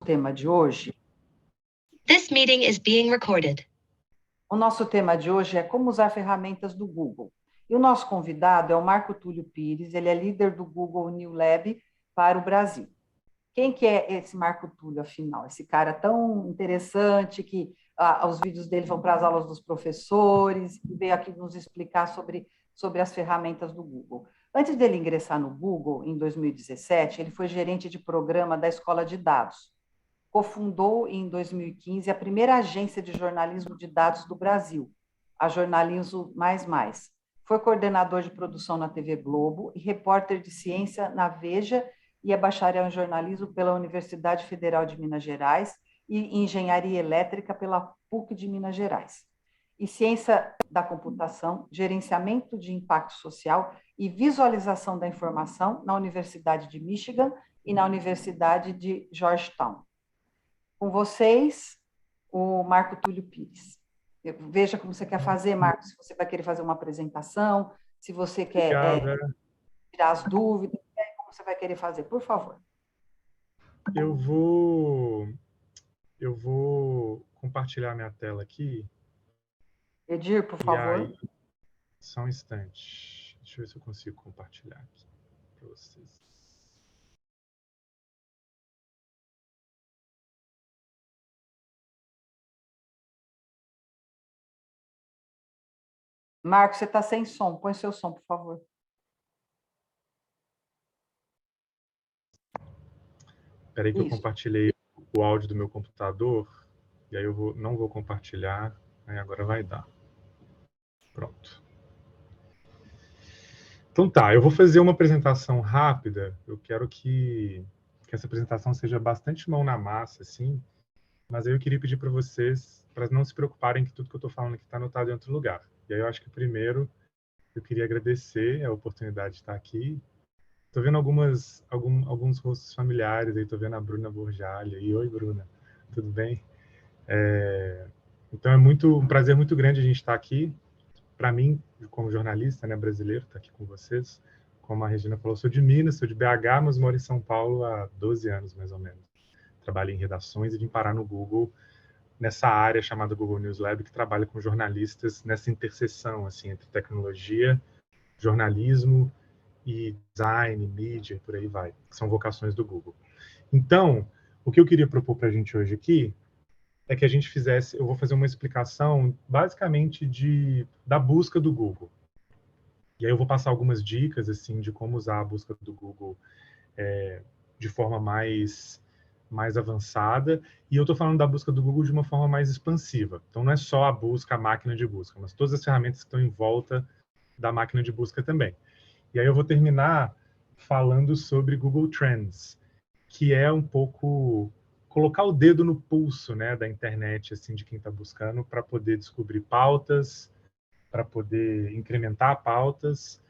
tema de hoje. This meeting is being recorded. O nosso tema de hoje é como usar ferramentas do Google. E o nosso convidado é o Marco Túlio Pires, ele é líder do Google New Lab para o Brasil. Quem que é esse Marco Túlio, afinal? Esse cara tão interessante que os vídeos dele vão para as aulas dos professores e veio aqui nos explicar sobre as ferramentas do Google. Antes dele ingressar no Google, em 2017, ele foi gerente de programa da Escola de Dados. Cofundou, em 2015, a primeira agência de jornalismo de dados do Brasil, a Jornalismo Mais Mais. Foi coordenador de produção na TV Globo e repórter de ciência na Veja e é bacharel em jornalismo pela Universidade Federal de Minas Gerais e engenharia elétrica pela PUC de Minas Gerais. E ciência da computação, gerenciamento de impacto social e visualização da informação na Universidade de Michigan e na Universidade de Georgetown. Com vocês, o Marco Túlio Pires. Veja como você quer fazer, Marco, se você vai querer fazer uma apresentação, se você quer tirar as dúvidas, como você vai querer fazer, por favor. Eu vou compartilhar minha tela aqui. Edir, por favor. Aí, só um instante. Deixa eu ver se eu consigo compartilhar aqui para vocês. Marco, você está sem som. Põe seu som, por favor. Espera aí que eu compartilhei o áudio do meu computador. E aí eu não vou compartilhar. Aí agora vai dar. Pronto. Então tá, eu vou fazer uma apresentação rápida. Eu quero que essa apresentação seja bastante mão na massa, assim. Mas aí eu queria pedir para vocês, para não se preocuparem que tudo que eu estou falando aqui está anotado em outro lugar. E aí eu acho que primeiro eu queria agradecer a oportunidade de estar aqui. Estou vendo alguns rostos familiares aí, estou vendo a Bruna Borjali. E oi, Bruna, tudo bem? Então é um prazer muito grande a gente estar aqui. Para mim, como jornalista, né, brasileiro, estar aqui com vocês. Como a Regina falou, sou de Minas, sou de BH, mas moro em São Paulo há 12 anos, mais ou menos. Trabalho em redações e vim parar no Google, nessa área chamada Google News Lab, que trabalha com jornalistas nessa interseção assim, entre tecnologia, jornalismo e design, mídia, por aí vai, que são vocações do Google. Então, o que eu queria propor para a gente hoje aqui é que a gente fizesse, eu vou fazer uma explicação basicamente da busca do Google. E aí eu vou passar algumas dicas assim de como usar a busca do Google de forma mais avançada, e eu estou falando da busca do Google de uma forma mais expansiva. Então não é só a busca, a máquina de busca, mas todas as ferramentas que estão em volta da máquina de busca também. E aí eu vou terminar falando sobre Google Trends, que é um pouco colocar o dedo no pulso, né, da internet, assim, de quem está buscando, para poder descobrir pautas, para poder incrementar pautas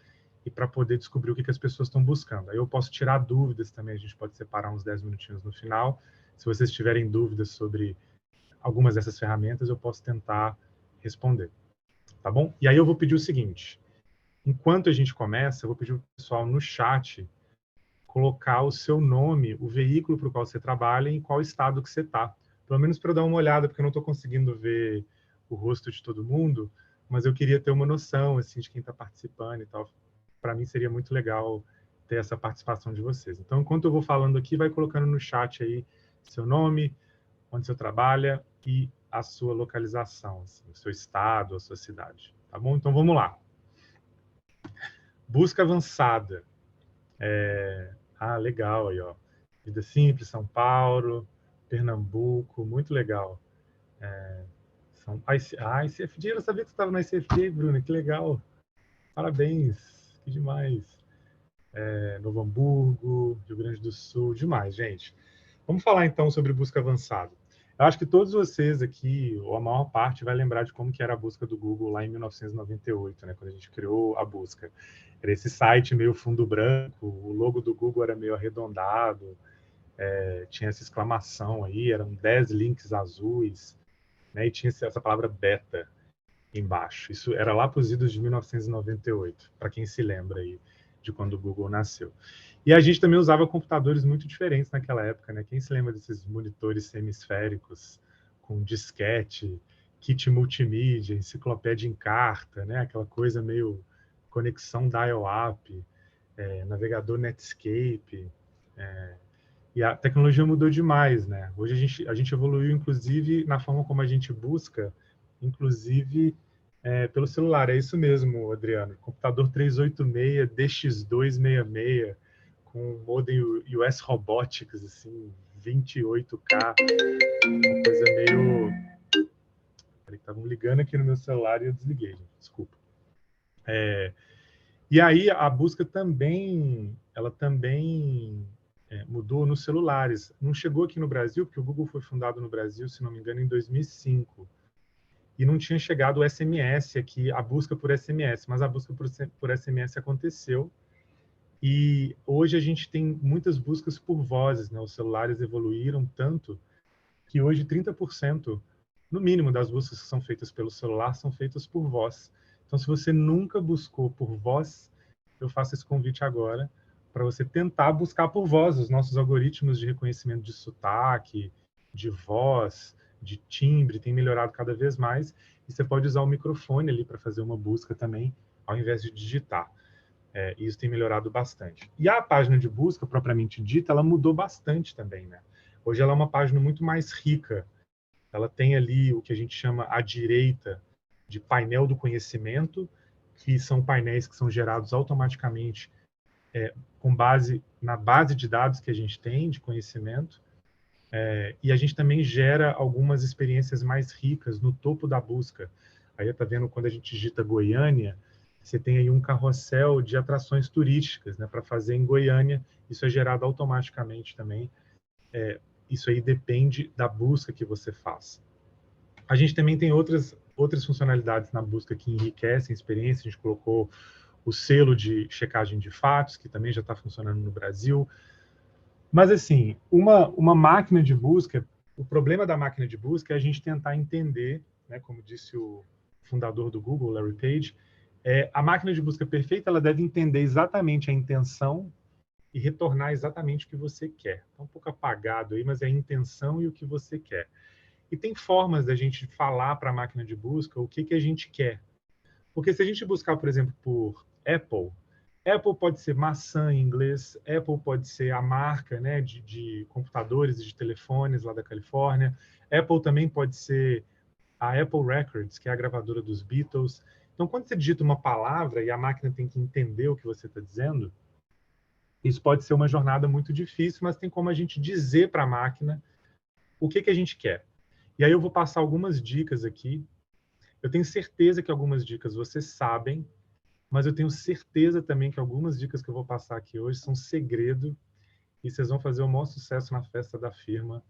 e para poder descobrir o que as pessoas estão buscando. Aí eu posso tirar dúvidas também, a gente pode separar uns 10 minutinhos no final. Se vocês tiverem dúvidas sobre algumas dessas ferramentas, eu posso tentar responder. Tá bom? E aí eu vou pedir o seguinte, enquanto a gente começa, eu vou pedir para o pessoal no chat colocar o seu nome, o veículo para o qual você trabalha e em qual estado que você está. Pelo menos para eu dar uma olhada, porque eu não estou conseguindo ver o rosto de todo mundo, mas eu queria ter uma noção assim, de quem está participando e tal. Para mim seria muito legal ter essa participação de vocês. Então, enquanto eu vou falando aqui, vai colocando no chat aí seu nome, onde você trabalha e a sua localização, assim, o seu estado, a sua cidade. Tá bom? Então, vamos lá. Busca avançada. Legal aí, ó. Vida Simples, São Paulo, Pernambuco, muito legal. ICFD, eu não sabia que você estava na ICFD, Bruna, que legal. Parabéns, que demais. Novo Hamburgo, Rio Grande do Sul, demais, gente. Vamos falar então sobre busca avançada. Eu acho que todos vocês aqui, ou a maior parte, vai lembrar de como que era a busca do Google lá em 1998, né, quando a gente criou a busca. Era esse site meio fundo branco, o logo do Google era meio arredondado, tinha essa exclamação aí, eram 10 links azuis, né, e tinha essa palavra beta embaixo. Isso era lá para os idos de 1998, para quem se lembra aí de quando o Google nasceu. E a gente também usava computadores muito diferentes naquela época, né? Quem se lembra desses monitores semisféricos com disquete, kit multimídia, enciclopédia em carta, né? Aquela coisa meio conexão dial-up, navegador Netscape. E a tecnologia mudou demais, né? Hoje a gente evoluiu, inclusive, na forma como a gente busca, inclusive pelo celular. É isso mesmo, Adriano. Computador 386, DX266, com modem US Robotics, assim, 28K, uma coisa meio... Peraí, estavam ligando aqui no meu celular e eu desliguei, gente. Desculpa. E aí a busca também, ela também mudou nos celulares. Não chegou aqui no Brasil, porque o Google foi fundado no Brasil, se não me engano, em 2005. E não tinha chegado o SMS aqui, a busca por SMS, mas a busca por SMS aconteceu. E hoje a gente tem muitas buscas por vozes, né? Os celulares evoluíram tanto que hoje 30%, no mínimo, das buscas que são feitas pelo celular são feitas por voz. Então, se você nunca buscou por voz, eu faço esse convite agora para você tentar buscar por voz. Os nossos algoritmos de reconhecimento de sotaque, de voz, de timbre, têm melhorado cada vez mais. E você pode usar o microfone ali para fazer uma busca também, ao invés de digitar. Isso tem melhorado bastante. E a página de busca, propriamente dita, ela mudou bastante também, né? Hoje ela é uma página muito mais rica. Ela tem ali o que a gente chama à direita de painel do conhecimento, que são painéis que são gerados automaticamente com base na base de dados que a gente tem de conhecimento. E a gente também gera algumas experiências mais ricas no topo da busca. Aí está vendo quando a gente digita Goiânia, você tem aí um carrossel de atrações turísticas, né, para fazer em Goiânia. Isso é gerado automaticamente também. Isso aí depende da busca que você faz. A gente também tem outras funcionalidades na busca que enriquecem a experiência. A gente colocou o selo de checagem de fatos, que também já está funcionando no Brasil. Mas, assim, uma máquina de busca, o problema da máquina de busca é a gente tentar entender, né, como disse o fundador do Google, Larry Page, a máquina de busca perfeita, ela deve entender exatamente a intenção e retornar exatamente o que você quer. Está um pouco apagado aí, mas é a intenção e o que você quer. E tem formas da gente falar para a máquina de busca o que a gente quer. Porque se a gente buscar, por exemplo, por Apple, Apple pode ser maçã em inglês, Apple pode ser a marca, né, de computadores e de telefones lá da Califórnia, Apple também pode ser a Apple Records, que é a gravadora dos Beatles. Então, quando você digita uma palavra e a máquina tem que entender o que você está dizendo, isso pode ser uma jornada muito difícil, mas tem como a gente dizer para a máquina o que a gente quer. E aí eu vou passar algumas dicas aqui. Eu tenho certeza que algumas dicas vocês sabem, mas eu tenho certeza também que algumas dicas que eu vou passar aqui hoje são segredo e vocês vão fazer o maior sucesso na festa da firma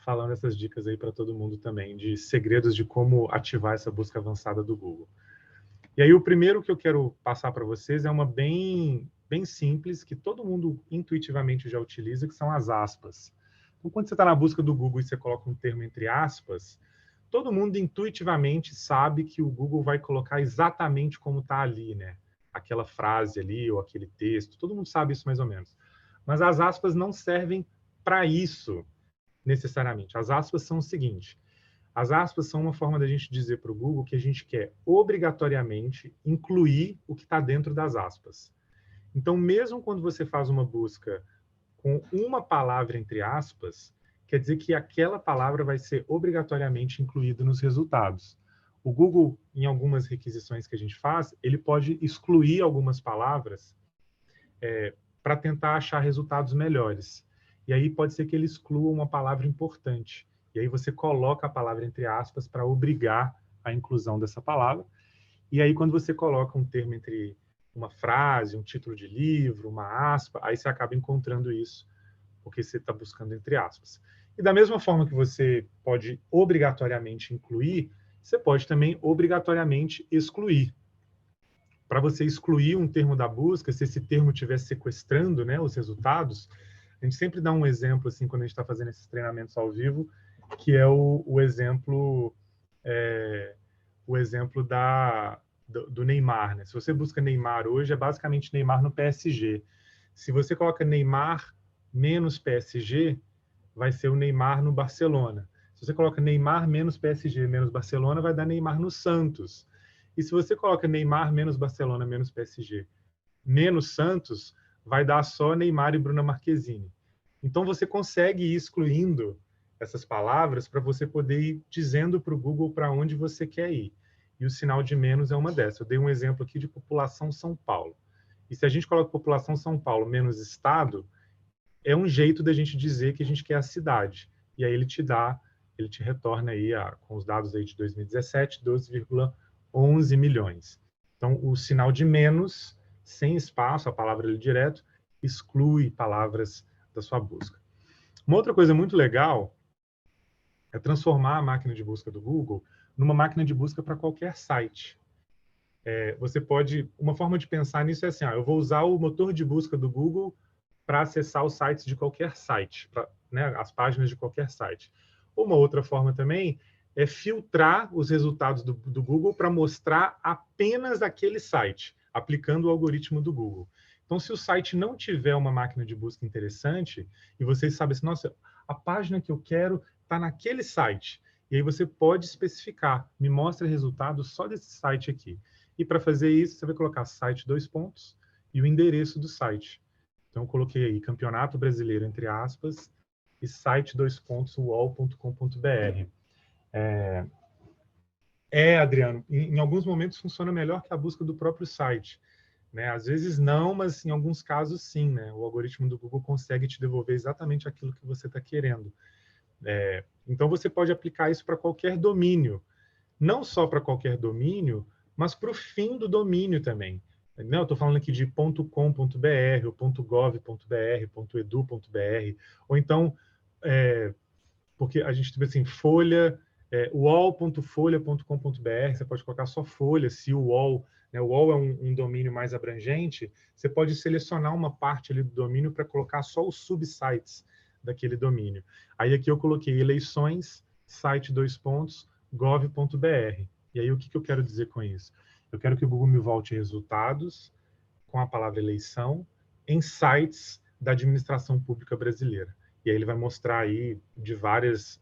falando essas dicas aí para todo mundo também, de segredos de como ativar essa busca avançada do Google. E aí o primeiro que eu quero passar para vocês é uma bem simples, que todo mundo intuitivamente já utiliza, que são as aspas. Então, quando você está na busca do Google e você coloca um termo entre aspas, todo mundo intuitivamente sabe que o Google vai colocar exatamente como está ali, né? Aquela frase ali ou aquele texto, todo mundo sabe isso mais ou menos. Mas as aspas não servem para isso, necessariamente. As aspas são o seguinte: as aspas são uma forma da gente dizer para o Google que a gente quer obrigatoriamente incluir o que está dentro das aspas. Então, mesmo quando você faz uma busca com uma palavra entre aspas, quer dizer que aquela palavra vai ser obrigatoriamente incluída nos resultados. O Google, em algumas requisições que a gente faz, ele pode excluir algumas palavras para tentar achar resultados melhores. E aí pode ser que ele exclua uma palavra importante. E aí você coloca a palavra entre aspas para obrigar a inclusão dessa palavra. E aí quando você coloca um termo entre uma frase, um título de livro, uma aspa, aí você acaba encontrando isso, porque você está buscando entre aspas. E da mesma forma que você pode obrigatoriamente incluir, você pode também obrigatoriamente excluir. Para você excluir um termo da busca, se esse termo estiver sequestrando, né, os resultados, a gente sempre dá um exemplo, assim, quando a gente está fazendo esses treinamentos ao vivo, que é o exemplo do Neymar, né? Se você busca Neymar hoje, é basicamente Neymar no PSG. Se você coloca Neymar menos PSG, vai ser o Neymar no Barcelona. Se você coloca Neymar menos PSG menos Barcelona, vai dar Neymar no Santos. E se você coloca Neymar menos Barcelona menos PSG menos Santos, vai dar só Neymar e Bruna Marquezine. Então você consegue ir excluindo essas palavras para você poder ir dizendo para o Google para onde você quer ir. E o sinal de menos é uma dessas. Eu dei um exemplo aqui de população São Paulo. E se a gente coloca população São Paulo menos estado, é um jeito da gente dizer que a gente quer a cidade. E aí ele te retorna aí, com os dados aí de 2017, 12,11 milhões. Então, o sinal de menos, sem espaço, a palavra ali direto, exclui palavras da sua busca. Uma outra coisa muito legal é transformar a máquina de busca do Google numa máquina de busca para qualquer site. Você pode... Uma forma de pensar nisso é assim, eu vou usar o motor de busca do Google para acessar os sites de qualquer site, né, as páginas de qualquer site. Uma outra forma também é filtrar os resultados do Google para mostrar apenas aquele site, aplicando o algoritmo do Google. Então, se o site não tiver uma máquina de busca interessante, e vocês sabem assim, nossa, a página que eu quero está naquele site, e aí você pode especificar, me mostra resultados só desse site aqui. E para fazer isso, você vai colocar site 2 pontos e o endereço do site. Então, eu coloquei aí Campeonato Brasileiro, entre aspas, e site 2 pontos, uol.com.br. Adriano, em alguns momentos funciona melhor que a busca do próprio site. Né? Às vezes não, mas em alguns casos sim. Né? O algoritmo do Google consegue te devolver exatamente aquilo que você está querendo. Então, você pode aplicar isso para qualquer domínio. Não só para qualquer domínio, mas para o fim do domínio também. Não, eu estou falando aqui de .com.br, ou .gov.br, .edu.br, ou então, porque a gente tem assim, Folha, uol.folha.com.br, você pode colocar só Folha, se o UOL, né, o UOL é um domínio mais abrangente, você pode selecionar uma parte ali do domínio para colocar só os subsites daquele domínio. Aí aqui eu coloquei eleições, site 2 pontos, gov.br. E aí o que eu quero dizer com isso? Eu quero que o Google me volte resultados com a palavra eleição em sites da administração pública brasileira. E aí ele vai mostrar aí de vários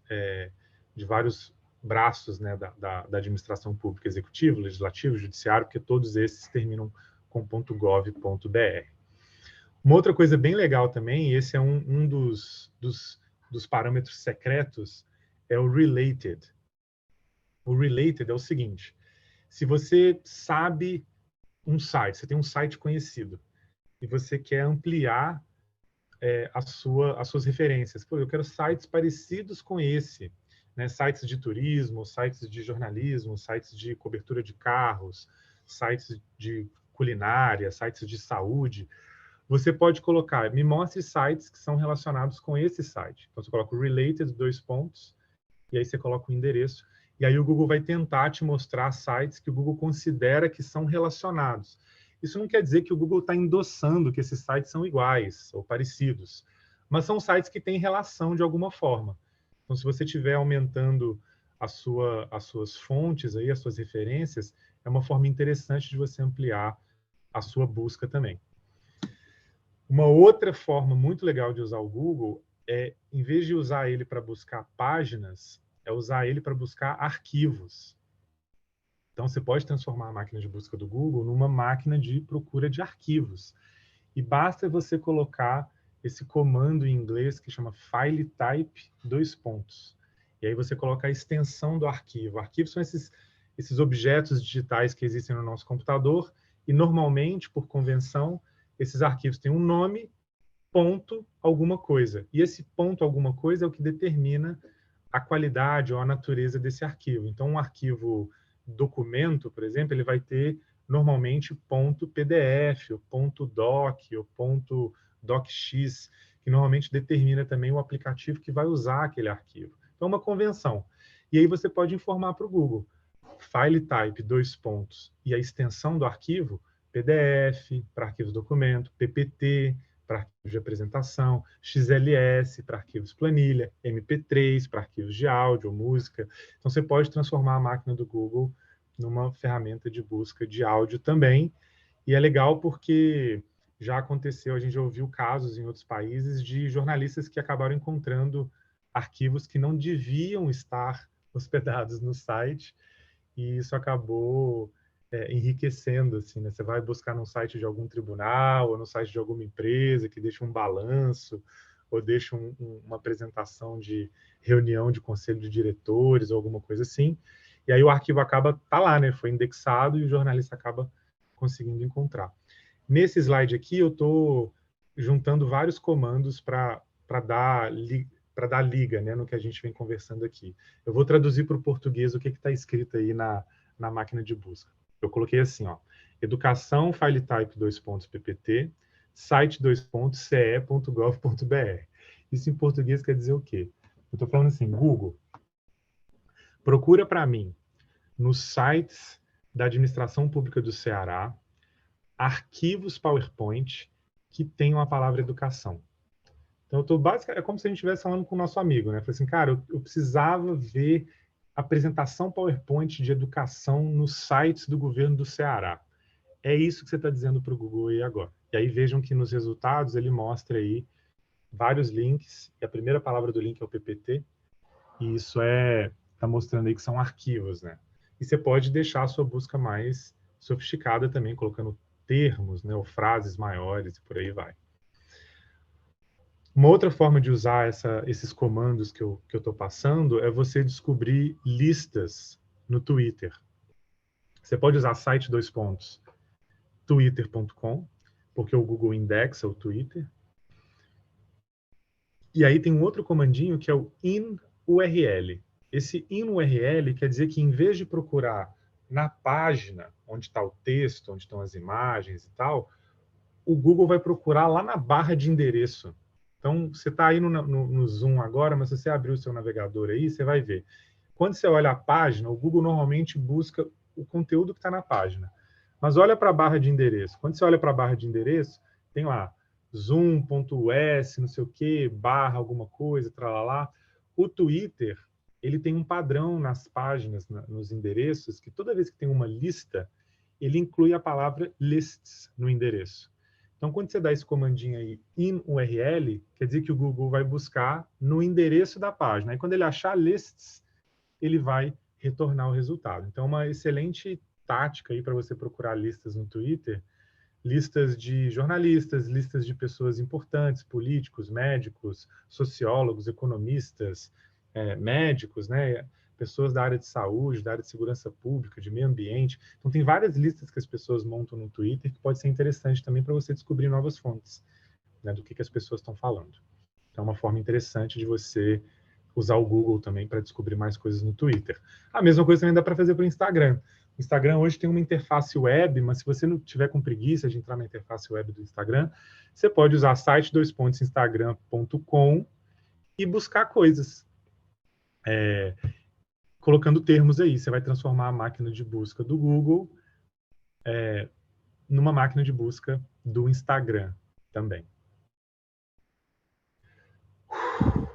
braços, né, da administração pública, executivo, legislativo, judiciário, porque todos esses terminam com .gov.br. Uma outra coisa bem legal também, e esse é um dos parâmetros secretos, é o related. O related é o seguinte: se você sabe um site, você tem um site conhecido, e você quer ampliar as suas referências. Pô, eu quero sites parecidos com esse, né? Sites de turismo, sites de jornalismo, sites de cobertura de carros, sites de culinária, sites de saúde. Você pode colocar, me mostre sites que são relacionados com esse site. Então, você coloca o related, 2 pontos, e aí você coloca o endereço. E aí o Google vai tentar te mostrar sites que o Google considera que são relacionados. Isso não quer dizer que o Google está endossando que esses sites são iguais ou parecidos, mas são sites que têm relação de alguma forma. Então, se você estiver aumentando as suas fontes, aí, as suas referências, é uma forma interessante de você ampliar a sua busca também. Uma outra forma muito legal de usar o Google é, em vez de usar ele para buscar páginas, é usar ele para buscar arquivos. Então, você pode transformar a máquina de busca do Google numa máquina de procura de arquivos. E basta você colocar esse comando em inglês que chama file type 2 pontos. E aí você coloca a extensão do arquivo. Arquivos são esses objetos digitais que existem no nosso computador e, normalmente, por convenção, esses arquivos têm um nome, ponto, alguma coisa. E esse ponto, alguma coisa, é o que determina a qualidade ou a natureza desse arquivo. Então, um arquivo documento, por exemplo, ele vai ter normalmente ponto .pdf, ou ponto .doc, ou ponto .docx, que normalmente determina também o aplicativo que vai usar aquele arquivo. Então, uma convenção. E aí você pode informar para o Google, file type, 2 pontos, e a extensão do arquivo, PDF, para arquivos documento, PPT, para arquivos de apresentação, XLS para arquivos planilha, MP3 para arquivos de áudio ou música. Então, você pode transformar a máquina do Google numa ferramenta de busca de áudio também. E é legal porque já aconteceu, a gente já ouviu casos em outros países de jornalistas que acabaram encontrando arquivos que não deviam estar hospedados no site, e isso acabou enriquecendo, assim, né? Você vai buscar no site de algum tribunal ou no site de alguma empresa que deixa um balanço ou deixa uma apresentação de reunião de conselho de diretores ou alguma coisa assim, e aí o arquivo tá lá, né? Foi indexado e o jornalista acaba conseguindo encontrar. Nesse slide aqui, eu estou juntando vários comandos para dar liga, né, no que a gente vem conversando aqui. Eu vou traduzir para o português o que está escrito aí na máquina de busca. Eu coloquei assim, ó, educação, file type, ppt, site, ce.gov.br. Isso em português quer dizer o quê? Eu estou falando assim, Google, procura para mim, nos sites da Administração Pública do Ceará, arquivos PowerPoint que tenham a palavra educação. Então, eu tô basicamente, é como se a gente estivesse falando com o nosso amigo, né? Falei assim, cara, eu precisava ver apresentação PowerPoint de educação nos sites do governo do Ceará. É isso que você está dizendo para o Google aí agora. E aí vejam que nos resultados ele mostra aí vários links, e a primeira palavra do link é o PPT, e isso está mostrando aí que são arquivos, né? E você pode deixar a sua busca mais sofisticada também, colocando termos, né, ou frases maiores, e por aí vai. Uma outra forma de usar esses comandos que eu estou passando é você descobrir listas no Twitter. Você pode usar site twitter.com, porque o Google indexa o Twitter. E aí tem um outro comandinho que é o in-URL. Esse in-URL quer dizer que em vez de procurar na página onde está o texto, onde estão as imagens e tal, o Google vai procurar lá na barra de endereço. Então, você está aí no Zoom agora, mas se você abrir o seu navegador aí, você vai ver. Quando você olha a página, o Google normalmente busca o conteúdo que está na página. Mas olha para a barra de endereço. Quando você olha para a barra de endereço, tem lá zoom.us, não sei o quê, barra alguma coisa, tralalá. O Twitter, ele tem um padrão nas páginas, nos endereços, que toda vez que tem uma lista, ele inclui a palavra lists no endereço. Então, quando você dá esse comandinho aí, in URL, quer dizer que o Google vai buscar no endereço da página. Aí, quando ele achar lists, ele vai retornar o resultado. Então, uma excelente tática aí para você procurar listas no Twitter, listas de jornalistas, listas de pessoas importantes, políticos, médicos, sociólogos, economistas, médicos, né? Pessoas da área de saúde, da área de segurança pública, de meio ambiente. Então, tem várias listas que as pessoas montam no Twitter que pode ser interessante também para você descobrir novas fontes, né, do que as pessoas estão falando. Então, é uma forma interessante de você usar o Google também para descobrir mais coisas no Twitter. A mesma coisa também dá para fazer para o Instagram. O Instagram hoje tem uma interface web, mas se você não tiver com preguiça de entrar na interface web do Instagram, você pode usar site instagram.com e buscar coisas. Colocando termos aí, você vai transformar a máquina de busca do Google numa máquina de busca do Instagram também.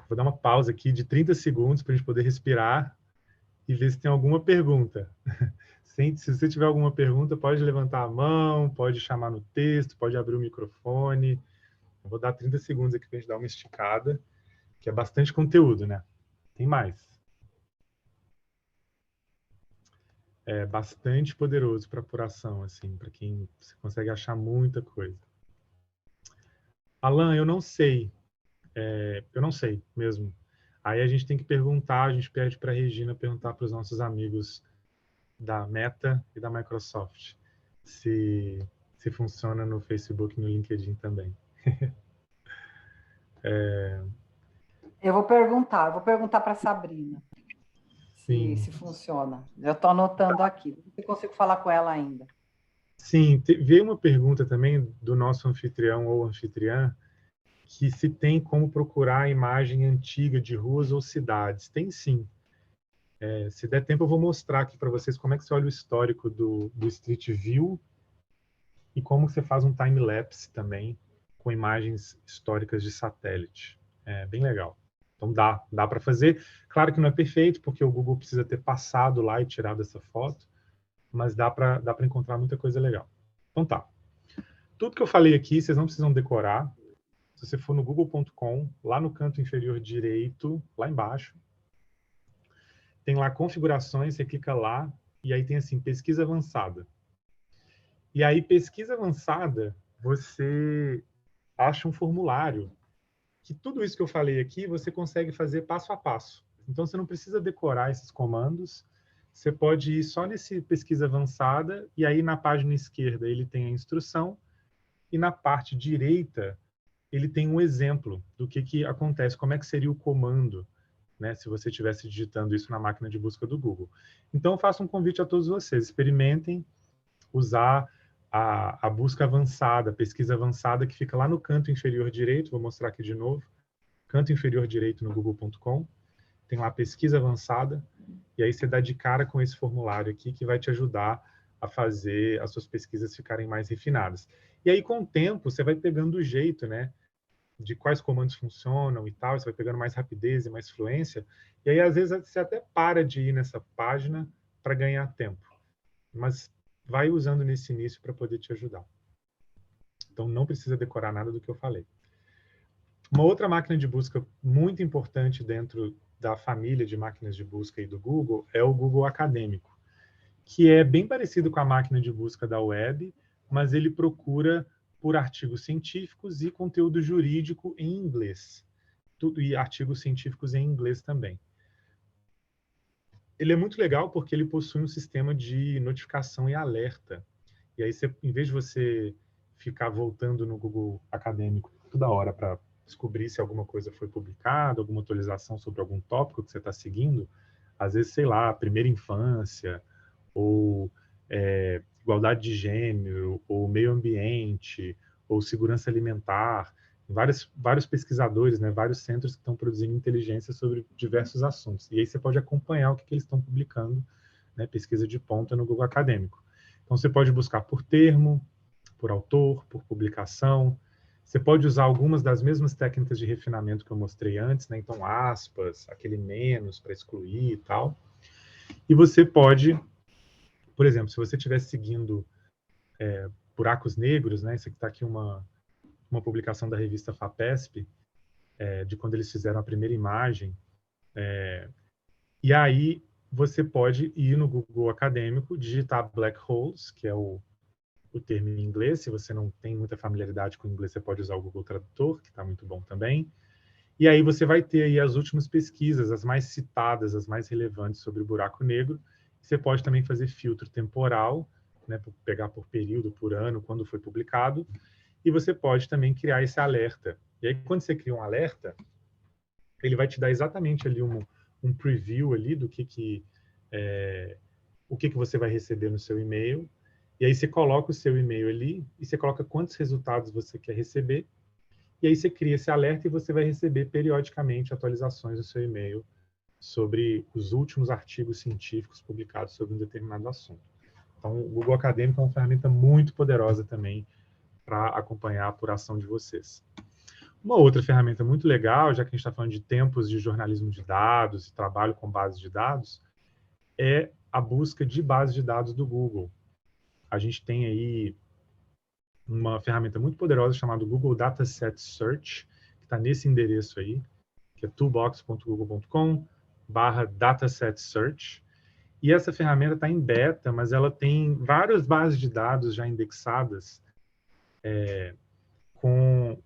Vou dar uma pausa aqui de 30 segundos para a gente poder respirar e ver se tem alguma pergunta. Se você tiver alguma pergunta, pode levantar a mão, pode chamar no texto, pode abrir o microfone. Eu vou dar 30 segundos aqui para a gente dar uma esticada, que é bastante conteúdo, né? Tem mais. É bastante poderoso para apuração, assim, para quem você consegue achar muita coisa. Alan, eu não sei. Eu não sei mesmo. Aí a gente tem que perguntar, a gente pede para a Regina perguntar para os nossos amigos da Meta e da Microsoft se funciona no Facebook e no LinkedIn também. Eu vou perguntar para a Sabrina se funciona. Já estou anotando aqui. Não sei se eu consigo falar com ela ainda. Sim, veio uma pergunta também do nosso anfitrião ou anfitriã, que se tem como procurar a imagem antiga de ruas ou cidades. Tem sim. Se der tempo, eu vou mostrar aqui para vocês como é que você olha o histórico do Street View e como você faz um time-lapse também com imagens históricas de satélite. É bem legal. Então dá para fazer. Claro que não é perfeito, porque o Google precisa ter passado lá e tirado essa foto, mas dá para encontrar muita coisa legal. Então tá. Tudo que eu falei aqui, vocês não precisam decorar. Se você for no google.com, lá no canto inferior direito, lá embaixo, tem lá configurações, você clica lá, e aí tem assim, pesquisa avançada. E aí, pesquisa avançada, você acha um formulário, que tudo isso que eu falei aqui, você consegue fazer passo a passo. Então, você não precisa decorar esses comandos, você pode ir só nesse pesquisa avançada, e aí na página esquerda ele tem a instrução, e na parte direita ele tem um exemplo do que acontece, como é que seria o comando, né, se você estivesse digitando isso na máquina de busca do Google. Então, eu faço um convite a todos vocês, experimentem usar a busca avançada, a pesquisa avançada, que fica lá no canto inferior direito, vou mostrar aqui de novo, canto inferior direito no google.com, tem lá pesquisa avançada, e aí você dá de cara com esse formulário aqui, que vai te ajudar a fazer as suas pesquisas ficarem mais refinadas. E aí, com o tempo, você vai pegando o jeito, né, de quais comandos funcionam e tal, você vai pegando mais rapidez e mais fluência, e aí, às vezes, você até para de ir nessa página para ganhar tempo. Mas vai usando nesse início para poder te ajudar. Então, não precisa decorar nada do que eu falei. Uma outra máquina de busca muito importante dentro da família de máquinas de busca aí do Google é o Google Acadêmico, que é bem parecido com a máquina de busca da web, mas ele procura por artigos científicos e conteúdo jurídico em inglês. E artigos científicos em inglês também. Ele é muito legal porque ele possui um sistema de notificação e alerta. E aí, em vez de você ficar voltando no Google Acadêmico toda hora para descobrir se alguma coisa foi publicada, alguma atualização sobre algum tópico que você está seguindo, às vezes, sei lá, primeira infância, ou igualdade de gênero, ou meio ambiente, ou segurança alimentar, vários pesquisadores, né, vários centros que estão produzindo inteligência sobre diversos assuntos. E aí você pode acompanhar o que eles estão publicando, né, pesquisa de ponta no Google Acadêmico. Então, você pode buscar por termo, por autor, por publicação. Você pode usar algumas das mesmas técnicas de refinamento que eu mostrei antes, né? Então, aspas, aquele menos para excluir e tal. E você pode, por exemplo, se você estiver seguindo buracos negros, né? Isso aqui está aqui uma publicação da revista FAPESP, de quando eles fizeram a primeira imagem. E aí você pode ir no Google Acadêmico, digitar black holes, que é o termo em inglês. Se você não tem muita familiaridade com o inglês, você pode usar o Google Tradutor, que está muito bom também. E aí você vai ter aí as últimas pesquisas, as mais citadas, as mais relevantes sobre o buraco negro. Você pode também fazer filtro temporal, né, pegar por período, por ano, quando foi publicado. E você pode também criar esse alerta. E aí, quando você cria um alerta, ele vai te dar exatamente ali um preview ali do o que você vai receber no seu e-mail. E aí você coloca o seu e-mail ali e você coloca quantos resultados você quer receber. E aí você cria esse alerta e você vai receber periodicamente atualizações no seu e-mail sobre os últimos artigos científicos publicados sobre um determinado assunto. Então, o Google Acadêmico é uma ferramenta muito poderosa também para acompanhar a apuração de vocês. Uma outra ferramenta muito legal, já que a gente está falando de tempos de jornalismo de dados e trabalho com bases de dados, é a busca de bases de dados do Google. A gente tem aí uma ferramenta muito poderosa chamada Google Dataset Search, que está nesse endereço aí, que é toolbox.google.com/dataset search. E essa ferramenta está em beta, mas ela tem várias bases de dados já indexadas com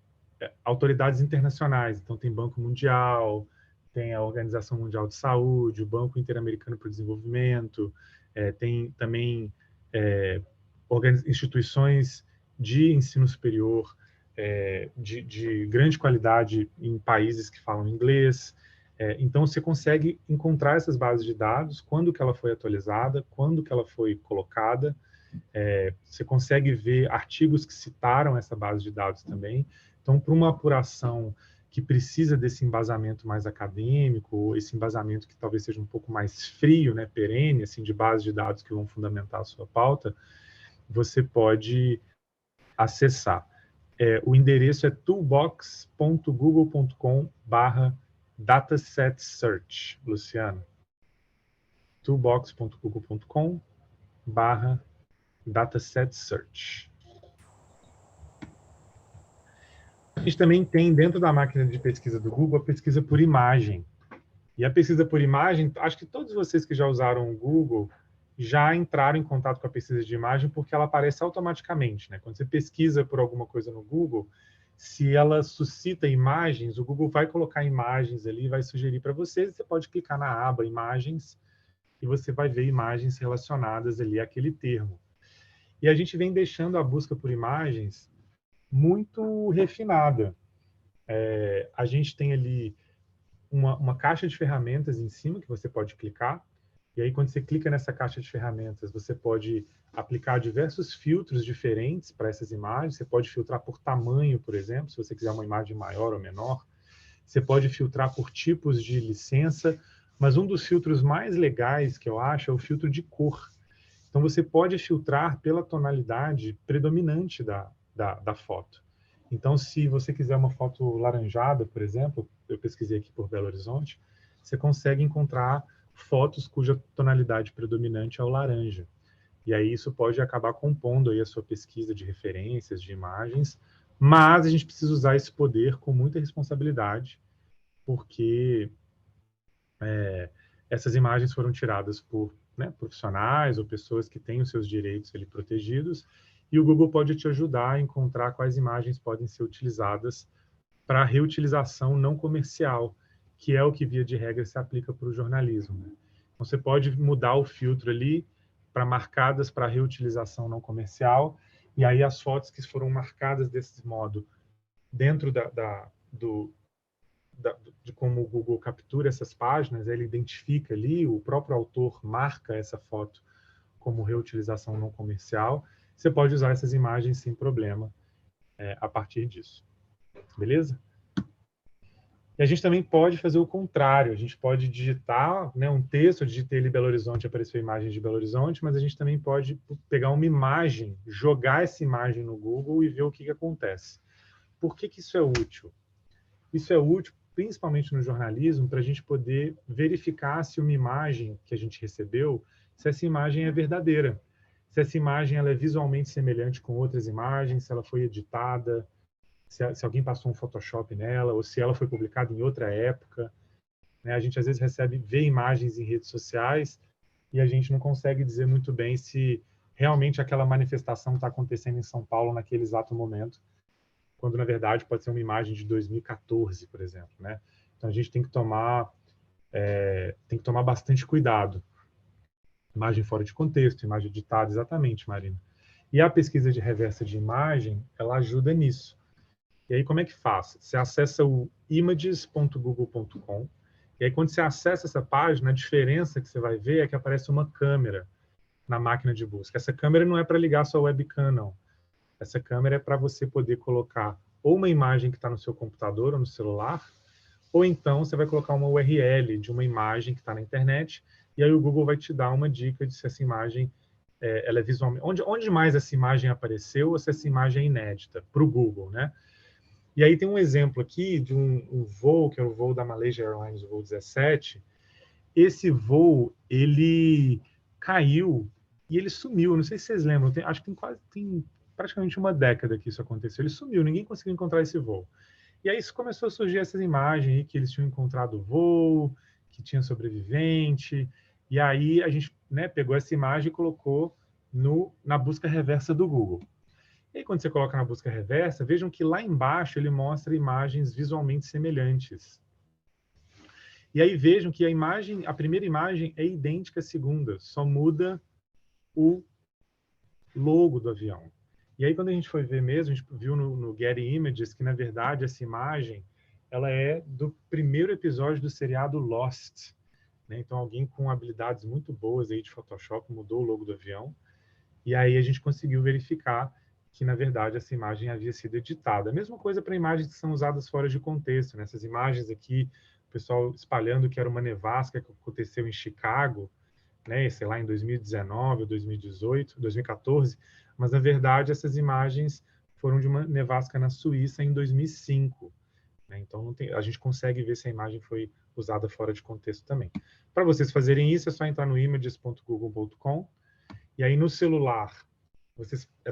autoridades internacionais. Então, tem Banco Mundial, tem a Organização Mundial de Saúde, o Banco Interamericano para o Desenvolvimento, tem também instituições de ensino superior de grande qualidade em países que falam inglês. Então, você consegue encontrar essas bases de dados, quando que ela foi atualizada, quando que ela foi colocada. Você consegue ver artigos que citaram essa base de dados também. Então, para uma apuração que precisa desse embasamento mais acadêmico, ou esse embasamento que talvez seja um pouco mais frio, né, perene, assim, de bases de dados que vão fundamentar a sua pauta, você pode acessar. O endereço é toolbox.google.com/dataset search, Luciano. toolbox.google.com/dataset /dataset search. A gente também tem dentro da máquina de pesquisa do Google a pesquisa por imagem. E a pesquisa por imagem, acho que todos vocês que já usaram o Google já entraram em contato com a pesquisa de imagem porque ela aparece automaticamente, né? Quando você pesquisa por alguma coisa no Google, se ela suscita imagens, o Google vai colocar imagens ali, vai sugerir para você, você pode clicar na aba imagens e você vai ver imagens relacionadas ali àquele termo. E a gente vem deixando a busca por imagens muito refinada. A gente tem ali uma caixa de ferramentas em cima que você pode clicar. E aí, quando você clica nessa caixa de ferramentas, você pode aplicar diversos filtros diferentes para essas imagens. Você pode filtrar por tamanho, por exemplo, se você quiser uma imagem maior ou menor. Você pode filtrar por tipos de licença. Mas um dos filtros mais legais que eu acho é o filtro de cor. Então, você pode filtrar pela tonalidade predominante da foto. Então, se você quiser uma foto laranjada, por exemplo, eu pesquisei aqui por Belo Horizonte, você consegue encontrar fotos cuja tonalidade predominante é o laranja. E aí isso pode acabar compondo aí a sua pesquisa de referências, de imagens, mas a gente precisa usar esse poder com muita responsabilidade, porque essas imagens foram tiradas por profissionais ou pessoas que têm os seus direitos ali protegidos, e o Google pode te ajudar a encontrar quais imagens podem ser utilizadas para reutilização não comercial, que é o que, via de regra, se aplica para o jornalismo. Né? Então, você pode mudar o filtro ali para marcadas para reutilização não comercial, e aí as fotos que foram marcadas desse modo dentro de como o Google captura essas páginas, ele identifica ali, o próprio autor marca essa foto como reutilização não comercial. Você pode usar essas imagens sem problema a partir disso. Beleza? E a gente também pode fazer o contrário. A gente pode digitar um texto, eu digitei ali Belo Horizonte, apareceu a imagem de Belo Horizonte, mas a gente também pode pegar uma imagem, jogar essa imagem no Google e ver o que acontece. Por que isso é útil? Isso é útil principalmente no jornalismo, para a gente poder verificar se uma imagem que a gente recebeu, se essa imagem é verdadeira. Se essa imagem ela é visualmente semelhante com outras imagens, se ela foi editada, se alguém passou um Photoshop nela, ou se ela foi publicada em outra época. Né? A gente às vezes vê imagens em redes sociais e a gente não consegue dizer muito bem se realmente aquela manifestação está acontecendo em São Paulo naquele exato momento, quando na verdade pode ser uma imagem de 2014, por exemplo. Né? Então a gente tem que tomar bastante cuidado. Imagem fora de contexto, imagem editada, exatamente, Marina. E a pesquisa de reversa de imagem, ela ajuda nisso. E aí, como é que faz? Você acessa o images.google.com, e aí, quando você acessa essa página, a diferença que você vai ver é que aparece uma câmera na máquina de busca. Essa câmera não é para ligar sua webcam, não. Essa câmera é para você poder colocar ou uma imagem que está no seu computador ou no celular, ou então você vai colocar uma URL de uma imagem que está na internet, e aí o Google vai te dar uma dica de se essa imagem ela é visualmente... Onde mais essa imagem apareceu ou se essa imagem é inédita para o Google, né? E aí tem um exemplo aqui de um voo, que é o voo da Malaysia Airlines, o voo 17. Esse voo, ele caiu e ele sumiu. Não sei se vocês lembram, acho que tem praticamente uma década que isso aconteceu. Ele sumiu, ninguém conseguiu encontrar esse voo. E aí começou a surgir essas imagens aí, que eles tinham encontrado o voo, que tinha sobrevivente. E aí a gente pegou essa imagem e colocou na busca reversa do Google. E aí, quando você coloca na busca reversa, vejam que lá embaixo ele mostra imagens visualmente semelhantes. E aí vejam que a primeira imagem é idêntica à segunda, só muda o logo do avião. E aí, quando a gente foi ver mesmo, a gente viu no Getty Images que, na verdade, essa imagem ela é do primeiro episódio do seriado Lost. Né? Então, alguém com habilidades muito boas aí de Photoshop mudou o logo do avião. E aí a gente conseguiu verificar que, na verdade, essa imagem havia sido editada. A mesma coisa para imagens que são usadas fora de contexto. Né? Essas imagens aqui, o pessoal espalhando que era uma nevasca que aconteceu em Chicago, né? Sei lá, em 2019 ou 2018, 2014, mas, na verdade, essas imagens foram de uma nevasca na Suíça em 2005. Né? Então, a gente consegue ver se a imagem foi usada fora de contexto também. Para vocês fazerem isso, é só entrar no images.google.com. E aí no celular,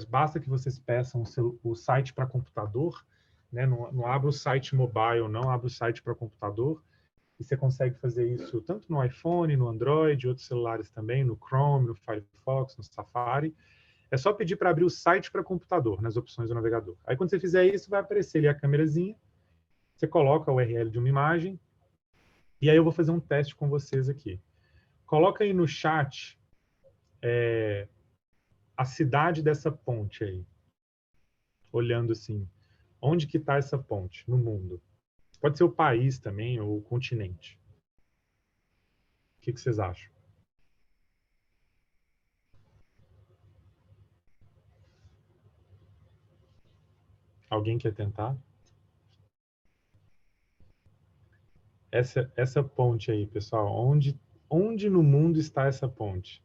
basta que vocês peçam o site para computador, né? Não abra o site mobile, não abra o site para computador. E você consegue fazer isso tanto no iPhone, no Android, outros celulares também, no Chrome, no Firefox, no Safari. É só pedir para abrir o site para computador, nas opções do navegador. Aí, quando você fizer isso, vai aparecer ali a câmerazinha, você coloca a URL de uma imagem, e aí eu vou fazer um teste com vocês aqui. Coloca aí no chat a cidade dessa ponte aí, olhando assim, onde que está essa ponte no mundo? Pode ser o país também, ou o continente. O que vocês acham? Alguém quer tentar? Essa ponte aí, pessoal, onde no mundo está essa ponte?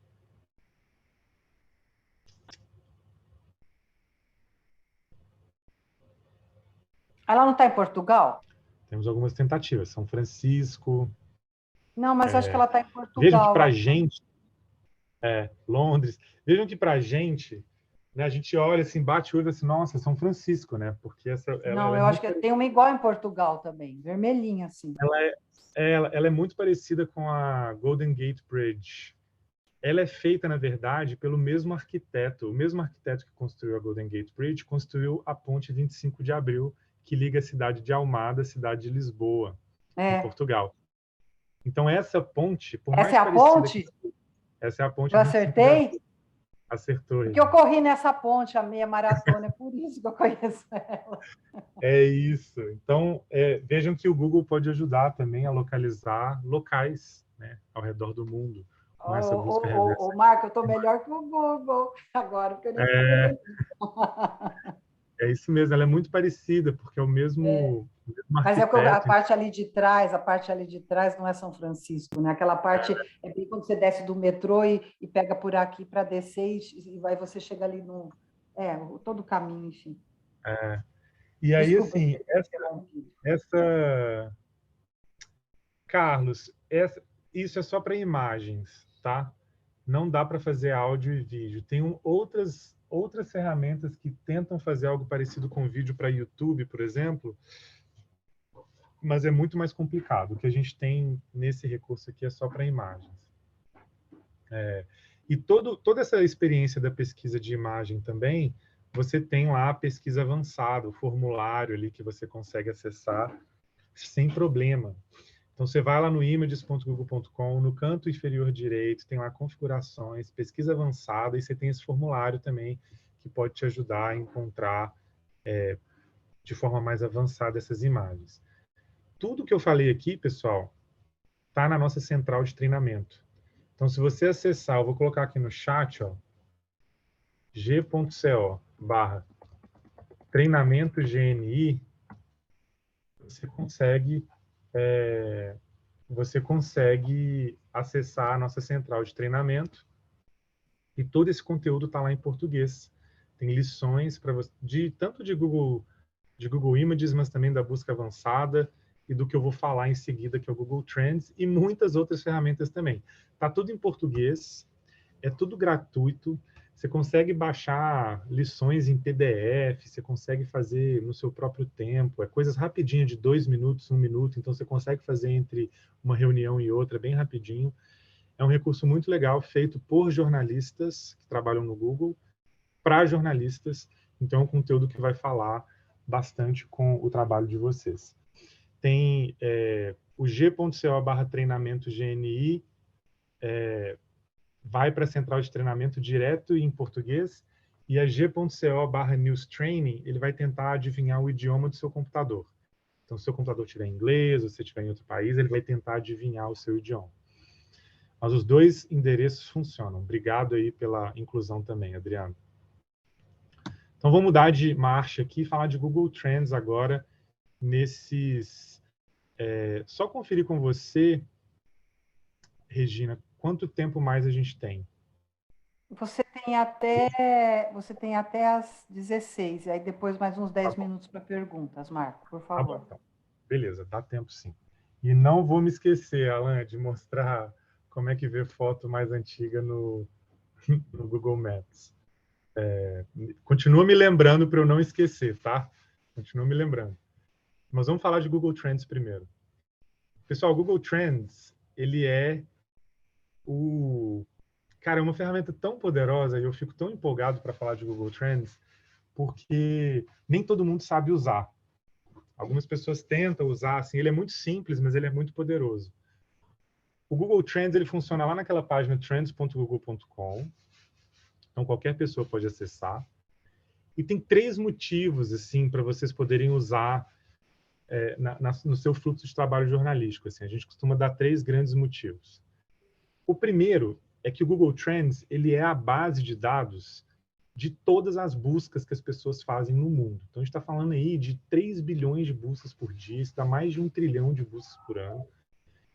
Ela não está em Portugal? Temos algumas tentativas. São Francisco. Não, mas acho que ela está em Vejam que Portugal. para a gente, Londres, vejam que para a gente, né, a gente olha assim, bate o olho assim, nossa, São Francisco, né? Porque Não, ela é eu acho muito que tem uma igual em Portugal também, vermelhinha assim. ela é muito parecida com a Golden Gate Bridge. Ela é feita, na verdade, pelo mesmo arquiteto. O mesmo arquiteto que construiu a Golden Gate Bridge construiu a ponte 25 de Abril, que liga a cidade de Almada à cidade de Lisboa, em É. Portugal. Então, essa ponte, por Essa mais é a parecida ponte? que seja, essa é a ponte Eu 25 de acertei? Abril. Acertou, Porque eu Regina. corri nessa ponte, a meia maratona, é por isso que eu conheço ela. É isso. Então, vejam que o Google pode ajudar também a localizar locais, né, ao redor do mundo, com essa busca reversa. Marco, eu estou melhor que o Google agora, porque eu nem É, sabia. é isso mesmo, ela é muito parecida, porque é o mesmo Mas é a arquiteto. parte ali de trás, a parte ali de trás não é São Francisco, né? Aquela parte é bem quando você desce do metrô e pega por aqui para descer e vai você chega ali no todo o caminho, enfim. E aí, Desculpa assim, ter interrompido. Carlos, isso é só para imagens, tá? Não dá para fazer áudio e vídeo. Tem outras ferramentas que tentam fazer algo parecido com vídeo para YouTube, por exemplo, mas é muito mais complicado. O que a gente tem nesse recurso aqui é só para imagens. E toda essa experiência da pesquisa de imagem também, você tem lá a pesquisa avançada, o formulário ali que você consegue acessar sem problema. Então, você vai lá no images.google.com, no canto inferior direito, tem lá configurações, pesquisa avançada, e você tem esse formulário também que pode te ajudar a encontrar de forma mais avançada essas imagens. Tudo que eu falei aqui, pessoal, está na nossa central de treinamento. Então, se você acessar, eu vou colocar aqui no chat, ó, g.co/treinamento GNI, você consegue acessar a nossa central de treinamento e todo esse conteúdo está lá em português. Tem lições para você, tanto de Google Images, mas também da busca avançada e do que eu vou falar em seguida, que é o Google Trends, e muitas outras ferramentas também. Está tudo em português, é tudo gratuito, você consegue baixar lições em PDF, você consegue fazer no seu próprio tempo, é coisas rapidinho, de 2 minutos, 1 minuto, então você consegue fazer entre uma reunião e outra bem rapidinho. É um recurso muito legal, feito por jornalistas que trabalham no Google, para jornalistas, então é um conteúdo que vai falar bastante com o trabalho de vocês. Tem o g.co/treinamento GNI, vai para a central de treinamento direto em português, e a g.co/news training, ele vai tentar adivinhar o idioma do seu computador. Então, se o seu computador estiver em inglês, ou se estiver em outro país, ele vai tentar adivinhar o seu idioma. Mas os dois endereços funcionam. Obrigado aí pela inclusão também, Adriano. Então, vou mudar de marcha aqui e falar de Google Trends agora, só conferir com você, Regina, quanto tempo mais a gente tem? Você tem até as 16, e aí depois mais uns 10 minutos para perguntas, Marco, por Tá bom, favor. então. Beleza, dá tempo sim. E não vou me esquecer, Alan, de mostrar como é que vê foto mais antiga no no Google Maps. Continua me lembrando para eu não esquecer, tá? Continua me lembrando. Mas vamos falar de Google Trends primeiro. Pessoal, o Google Trends, ele é Cara, é uma ferramenta tão poderosa e eu fico tão empolgado para falar de Google Trends, porque nem todo mundo sabe usar. Algumas pessoas tentam usar, assim, ele é muito simples, mas ele é muito poderoso. O Google Trends, ele funciona lá naquela página trends.google.com, então qualquer pessoa pode acessar. E tem 3 motivos, assim, para vocês poderem usar no seu fluxo de trabalho jornalístico. Assim, a gente costuma dar 3 grandes motivos. O primeiro é que o Google Trends, ele é a base de dados de todas as buscas que as pessoas fazem no mundo. Então, a gente está falando aí de 3 bilhões de buscas por dia, isso dá mais de 1 trilhão de buscas por ano.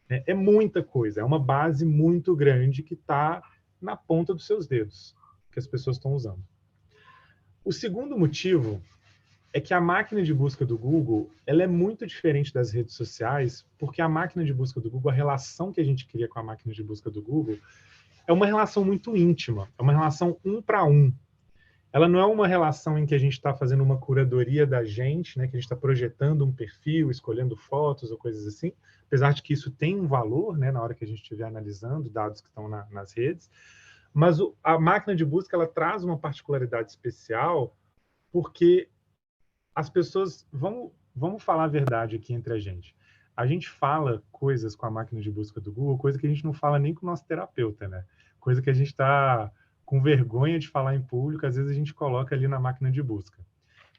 É muita coisa, é uma base muito grande que está na ponta dos seus dedos, que as pessoas estão usando. O segundo motivo é que a máquina de busca do Google, ela é muito diferente das redes sociais, porque a máquina de busca do Google, a relação que a gente cria com a máquina de busca do Google, é uma relação muito íntima, é uma relação 1 para 1. Ela não é uma relação em que a gente está fazendo uma curadoria da gente, né, que a gente está projetando um perfil, escolhendo fotos ou coisas assim, apesar de que isso tem um valor, né, na hora que a gente estiver analisando dados que estão nas redes, mas a máquina de busca, ela traz uma particularidade especial, porque as pessoas, vamos falar a verdade aqui entre a gente fala coisas com a máquina de busca do Google, coisa que a gente não fala nem com o nosso terapeuta, né? Coisa que a gente está com vergonha de falar em público, às vezes a gente coloca ali na máquina de busca.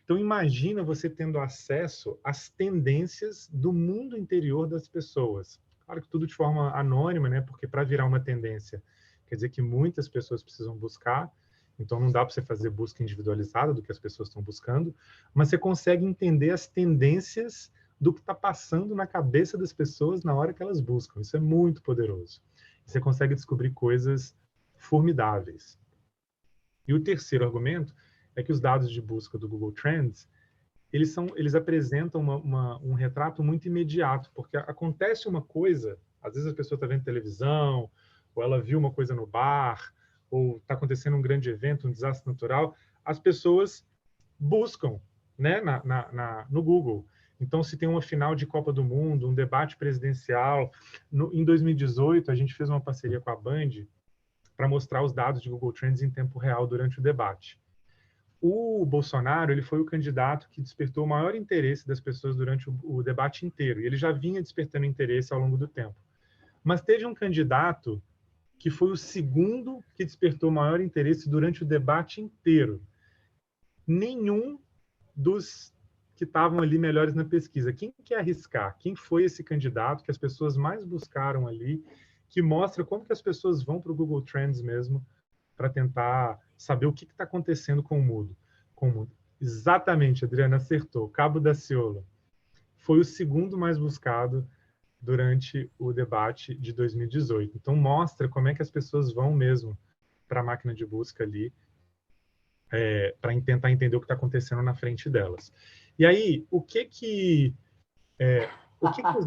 Então, imagina você tendo acesso às tendências do mundo interior das pessoas. Claro que tudo de forma anônima, né? Porque para virar uma tendência, quer dizer que muitas pessoas precisam buscar, então não dá para você fazer busca individualizada do que as pessoas estão buscando, mas você consegue entender as tendências do que está passando na cabeça das pessoas na hora que elas buscam. Isso é muito poderoso. Você consegue descobrir coisas formidáveis. E o terceiro argumento é que os dados de busca do Google Trends, eles apresentam um retrato muito imediato, porque acontece uma coisa, às vezes a pessoa está vendo televisão, ou ela viu uma coisa no bar, ou está acontecendo um grande evento, um desastre natural, as pessoas buscam, né, no Google. Então, se tem uma final de Copa do Mundo, um debate presidencial, em 2018 a gente fez uma parceria com a Band para mostrar os dados de Google Trends em tempo real durante o debate. O Bolsonaro, ele foi o candidato que despertou o maior interesse das pessoas durante o debate inteiro, e ele já vinha despertando interesse ao longo do tempo. Mas teve um candidato que foi o segundo que despertou maior interesse durante o debate inteiro. Nenhum dos que estavam ali melhores na pesquisa. Quem quer arriscar? Quem foi esse candidato que as pessoas mais buscaram ali, que mostra como que as pessoas vão para o Google Trends mesmo para tentar saber o que está acontecendo com o mundo. Exatamente, Adriana acertou. Cabo Daciolo foi o segundo mais buscado durante o debate de 2018. Então, mostra como é que as pessoas vão mesmo para a máquina de busca ali, para tentar entender o que está acontecendo na frente delas. E aí, o que os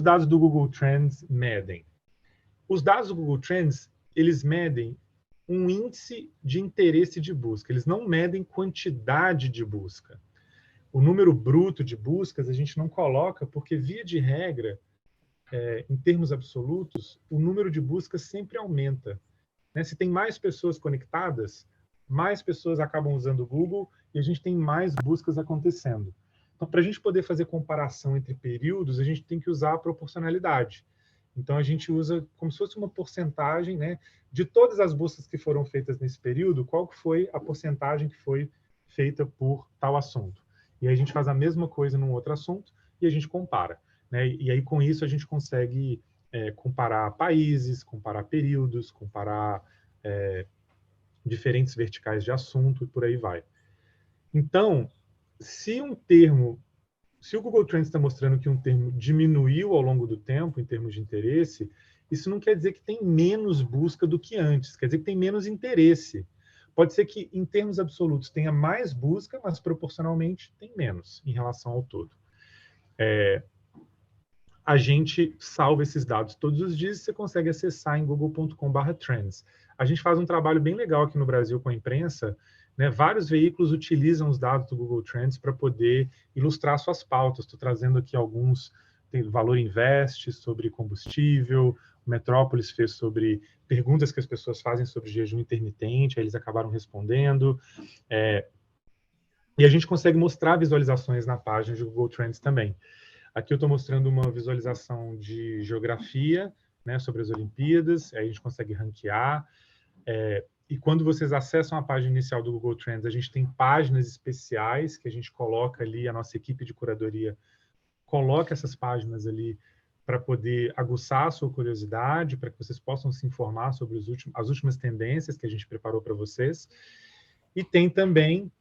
dados do Google Trends medem? Os dados do Google Trends, eles medem um índice de interesse de busca. Eles não medem quantidade de busca. O número bruto de buscas a gente não coloca porque, via de regra, em termos absolutos, o número de buscas sempre aumenta. Né? Se tem mais pessoas conectadas, mais pessoas acabam usando o Google e a gente tem mais buscas acontecendo. Então, para a gente poder fazer comparação entre períodos, a gente tem que usar a proporcionalidade. Então, a gente usa como se fosse uma porcentagem, né, de todas as buscas que foram feitas nesse período, qual que foi a porcentagem que foi feita por tal assunto. E aí a gente faz a mesma coisa num outro assunto e a gente compara. Né? E aí, com isso, a gente consegue comparar países, comparar períodos, comparar diferentes verticais de assunto e por aí vai. Então, se o Google Trends está mostrando que um termo diminuiu ao longo do tempo em termos de interesse, isso não quer dizer que tem menos busca do que antes, quer dizer que tem menos interesse. Pode ser que, em termos absolutos, tenha mais busca, mas proporcionalmente tem menos em relação ao todo. a gente salva esses dados todos os dias e você consegue acessar em google.com/trends. A gente faz um trabalho bem legal aqui no Brasil com a imprensa, né? Vários veículos utilizam os dados do Google Trends para poder ilustrar suas pautas. Estou trazendo aqui alguns, tem Valor Invest sobre combustível, o Metrópolis fez sobre perguntas que as pessoas fazem sobre jejum intermitente, aí eles acabaram respondendo. E a gente consegue mostrar visualizações na página de Google Trends também. Aqui eu estou mostrando uma visualização de geografia, né, sobre as Olimpíadas, aí a gente consegue ranquear. E quando vocês acessam a página inicial do Google Trends, a gente tem páginas especiais que a gente coloca ali, a nossa equipe de curadoria coloca essas páginas ali para poder aguçar a sua curiosidade, para que vocês possam se informar sobre as últimas tendências que a gente preparou para vocês. E tem também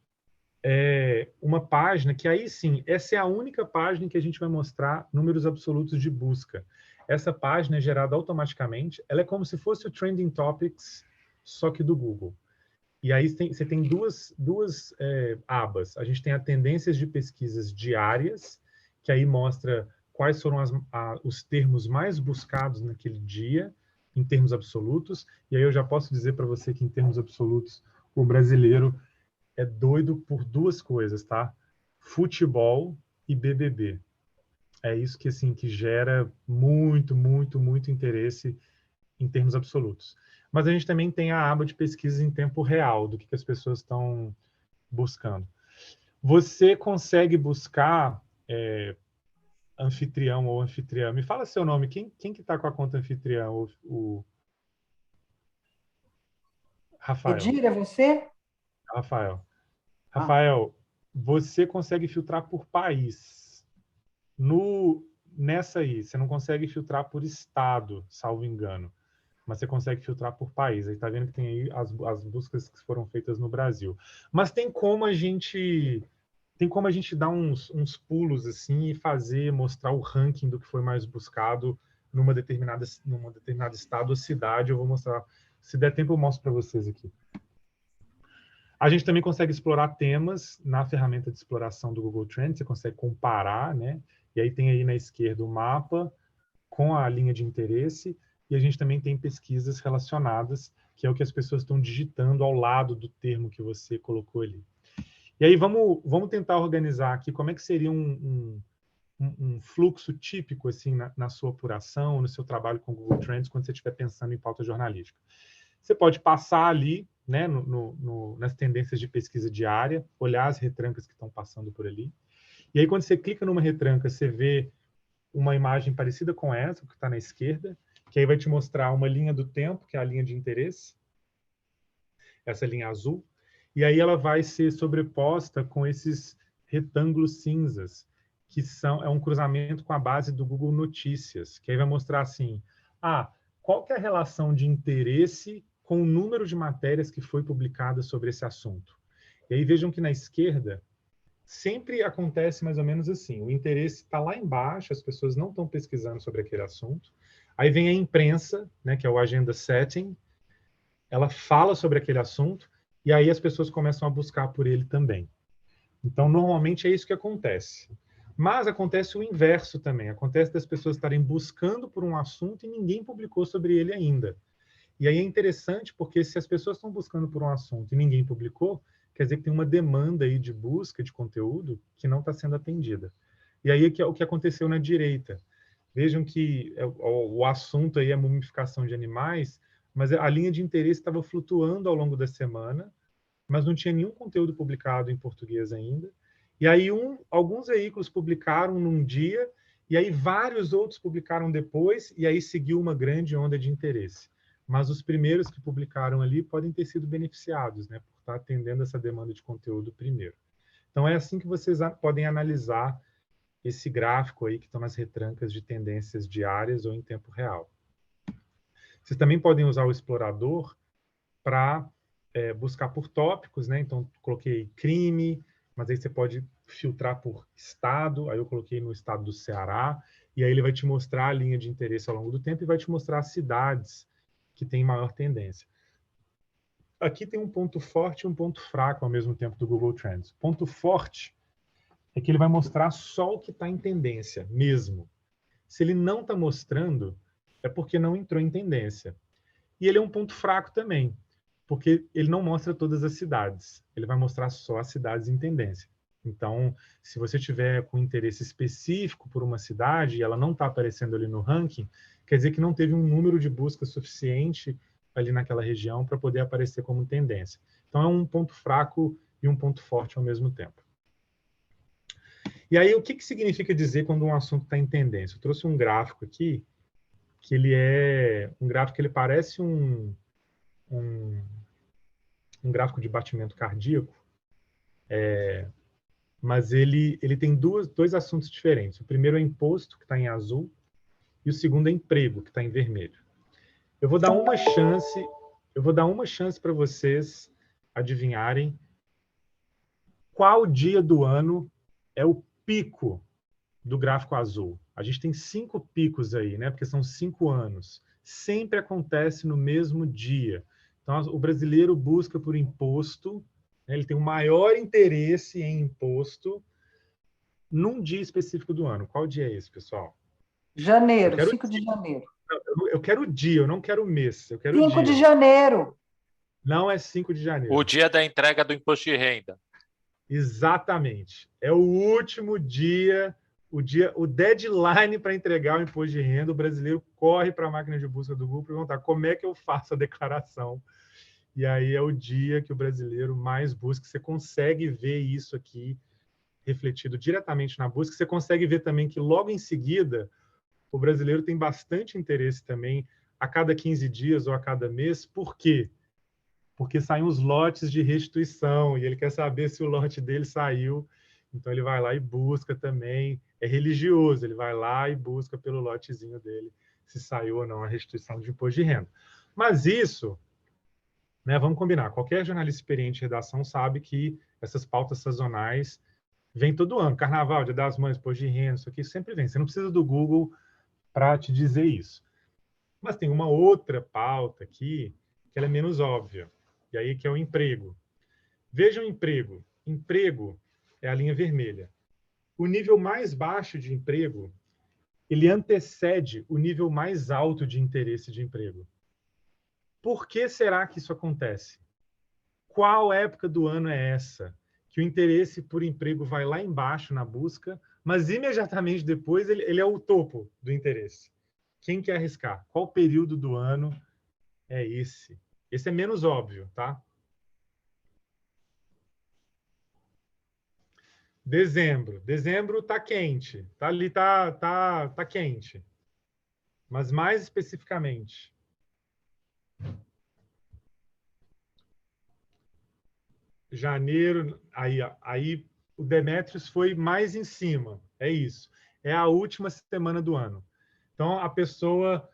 uma página que aí sim, essa é a única página que a gente vai mostrar números absolutos de busca. Essa página é gerada automaticamente, ela é como se fosse o Trending Topics, só que do Google. E aí você tem duas abas. A gente tem a tendências de pesquisas diárias, que aí mostra quais foram os termos mais buscados naquele dia, em termos absolutos. E aí eu já posso dizer para você que, em termos absolutos, o brasileiro é doido por duas coisas, tá? Futebol e BBB. É isso que, assim, que gera muito, muito, muito interesse em termos absolutos. Mas a gente também tem a aba de pesquisas em tempo real, do que as pessoas estão buscando. Você consegue buscar anfitrião ou anfitriã. Me fala seu nome. Quem que está com a conta anfitrião? O Rafael. Edir, é você? Rafael. Ah, Rafael, você consegue filtrar por país. Nessa aí, você não consegue filtrar por estado, salvo engano. Mas você consegue filtrar por país. Aí tá vendo que tem aí as buscas que foram feitas no Brasil. Mas tem como a gente dar uns pulos assim e mostrar o ranking do que foi mais buscado numa determinada estado ou cidade. Eu vou mostrar, se der tempo eu mostro para vocês aqui. A gente também consegue explorar temas na ferramenta de exploração do Google Trends, você consegue comparar, né? E aí tem aí na esquerda o mapa com a linha de interesse, e a gente também tem pesquisas relacionadas, que é o que as pessoas estão digitando ao lado do termo que você colocou ali. E aí vamos tentar organizar aqui como é que seria um fluxo típico assim na sua apuração, no seu trabalho com o Google Trends, quando você estiver pensando em pauta jornalística. Você pode passar ali, né, nas tendências de pesquisa diária, olhar as retrancas que estão passando por ali. E aí, quando você clica numa retranca, você vê uma imagem parecida com essa, que está na esquerda, que aí vai te mostrar uma linha do tempo, que é a linha de interesse, essa linha azul, e aí ela vai ser sobreposta com esses retângulos cinzas, que é um cruzamento com a base do Google Notícias, que aí vai mostrar assim, qual que é a relação de interesse com o número de matérias que foi publicada sobre esse assunto. E aí vejam que na esquerda sempre acontece mais ou menos assim, o interesse está lá embaixo, as pessoas não estão pesquisando sobre aquele assunto, aí vem a imprensa, né, que é o Agenda Setting, ela fala sobre aquele assunto, e aí as pessoas começam a buscar por ele também. Então, normalmente é isso que acontece. Mas acontece o inverso também. Acontece das pessoas estarem buscando por um assunto e ninguém publicou sobre ele ainda. E aí é interessante porque se as pessoas estão buscando por um assunto e ninguém publicou, quer dizer que tem uma demanda aí de busca de conteúdo que não está sendo atendida. E aí é o que aconteceu na direita. Vejam que o assunto aí é a mumificação de animais, mas a linha de interesse estava flutuando ao longo da semana, mas não tinha nenhum conteúdo publicado em português ainda. E aí alguns veículos publicaram num dia, e aí vários outros publicaram depois, e aí seguiu uma grande onda de interesse. Mas os primeiros que publicaram ali podem ter sido beneficiados, né, por estar atendendo essa demanda de conteúdo primeiro. Então é assim que vocês podem analisar esse gráfico aí que estão nas retrancas de tendências diárias ou em tempo real. Vocês também podem usar o explorador para buscar por tópicos, né? Então, coloquei crime, mas aí você pode filtrar por estado, aí eu coloquei no estado do Ceará, e aí ele vai te mostrar a linha de interesse ao longo do tempo e vai te mostrar as cidades que têm maior tendência. Aqui tem um ponto forte e um ponto fraco ao mesmo tempo do Google Trends. Ponto forte é que ele vai mostrar só o que está em tendência mesmo. Se ele não está mostrando, é porque não entrou em tendência. E ele é um ponto fraco também, porque ele não mostra todas as cidades. Ele vai mostrar só as cidades em tendência. Então, se você tiver com interesse específico por uma cidade e ela não está aparecendo ali no ranking, quer dizer que não teve um número de buscas suficiente ali naquela região para poder aparecer como tendência. Então, é um ponto fraco e um ponto forte ao mesmo tempo. E aí, o que significa dizer quando um assunto está em tendência? Eu trouxe um gráfico aqui, que ele é um gráfico que ele parece um gráfico de batimento cardíaco, mas ele tem dois assuntos diferentes. O primeiro é imposto, que está em azul, e o segundo é emprego, que está em vermelho. Eu vou dar uma chance para vocês adivinharem qual dia do ano é o pico do gráfico azul. A gente tem 5 picos aí, né? Porque são 5 anos. Sempre acontece no mesmo dia. Então, o brasileiro busca por imposto, né? Ele tem o maior interesse em imposto num dia específico do ano. Qual dia é esse, pessoal? Janeiro, 5 de janeiro. Eu quero o dia, eu não quero o mês. Eu quero 5 o dia. de janeiro. Não é 5 de janeiro. O dia da entrega do imposto de renda. Exatamente. É o último dia, o deadline para entregar o imposto de renda. O brasileiro corre para a máquina de busca do Google e perguntar como é que eu faço a declaração. E aí é o dia que o brasileiro mais busca. Você consegue ver isso aqui refletido diretamente na busca. Você consegue ver também que logo em seguida o brasileiro tem bastante interesse também a cada 15 dias ou a cada mês. Por quê? Porque saem os lotes de restituição e ele quer saber se o lote dele saiu. Então, ele vai lá e busca também. É religioso, ele vai lá e busca pelo lotezinho dele se saiu ou não a restituição de imposto de renda. Mas isso, né, vamos combinar, qualquer jornalista experiente em redação sabe que essas pautas sazonais vêm todo ano. Carnaval, Dia das Mães, imposto de renda, isso aqui sempre vem. Você não precisa do Google para te dizer isso. Mas tem uma outra pauta aqui que ela é menos óbvia. E aí que é o emprego. Vejam o emprego. Emprego é a linha vermelha. O nível mais baixo de emprego, ele antecede o nível mais alto de interesse de emprego. Por que será que isso acontece? Qual época do ano é essa que o interesse por emprego vai lá embaixo na busca, mas imediatamente depois ele é o topo do interesse? Quem quer arriscar? Qual período do ano é esse? Esse é menos óbvio, tá? Dezembro. Dezembro tá quente. Tá ali, tá quente. Mas mais especificamente. Janeiro, aí o Demetrius foi mais em cima. É isso. É a última semana do ano. Então, a pessoa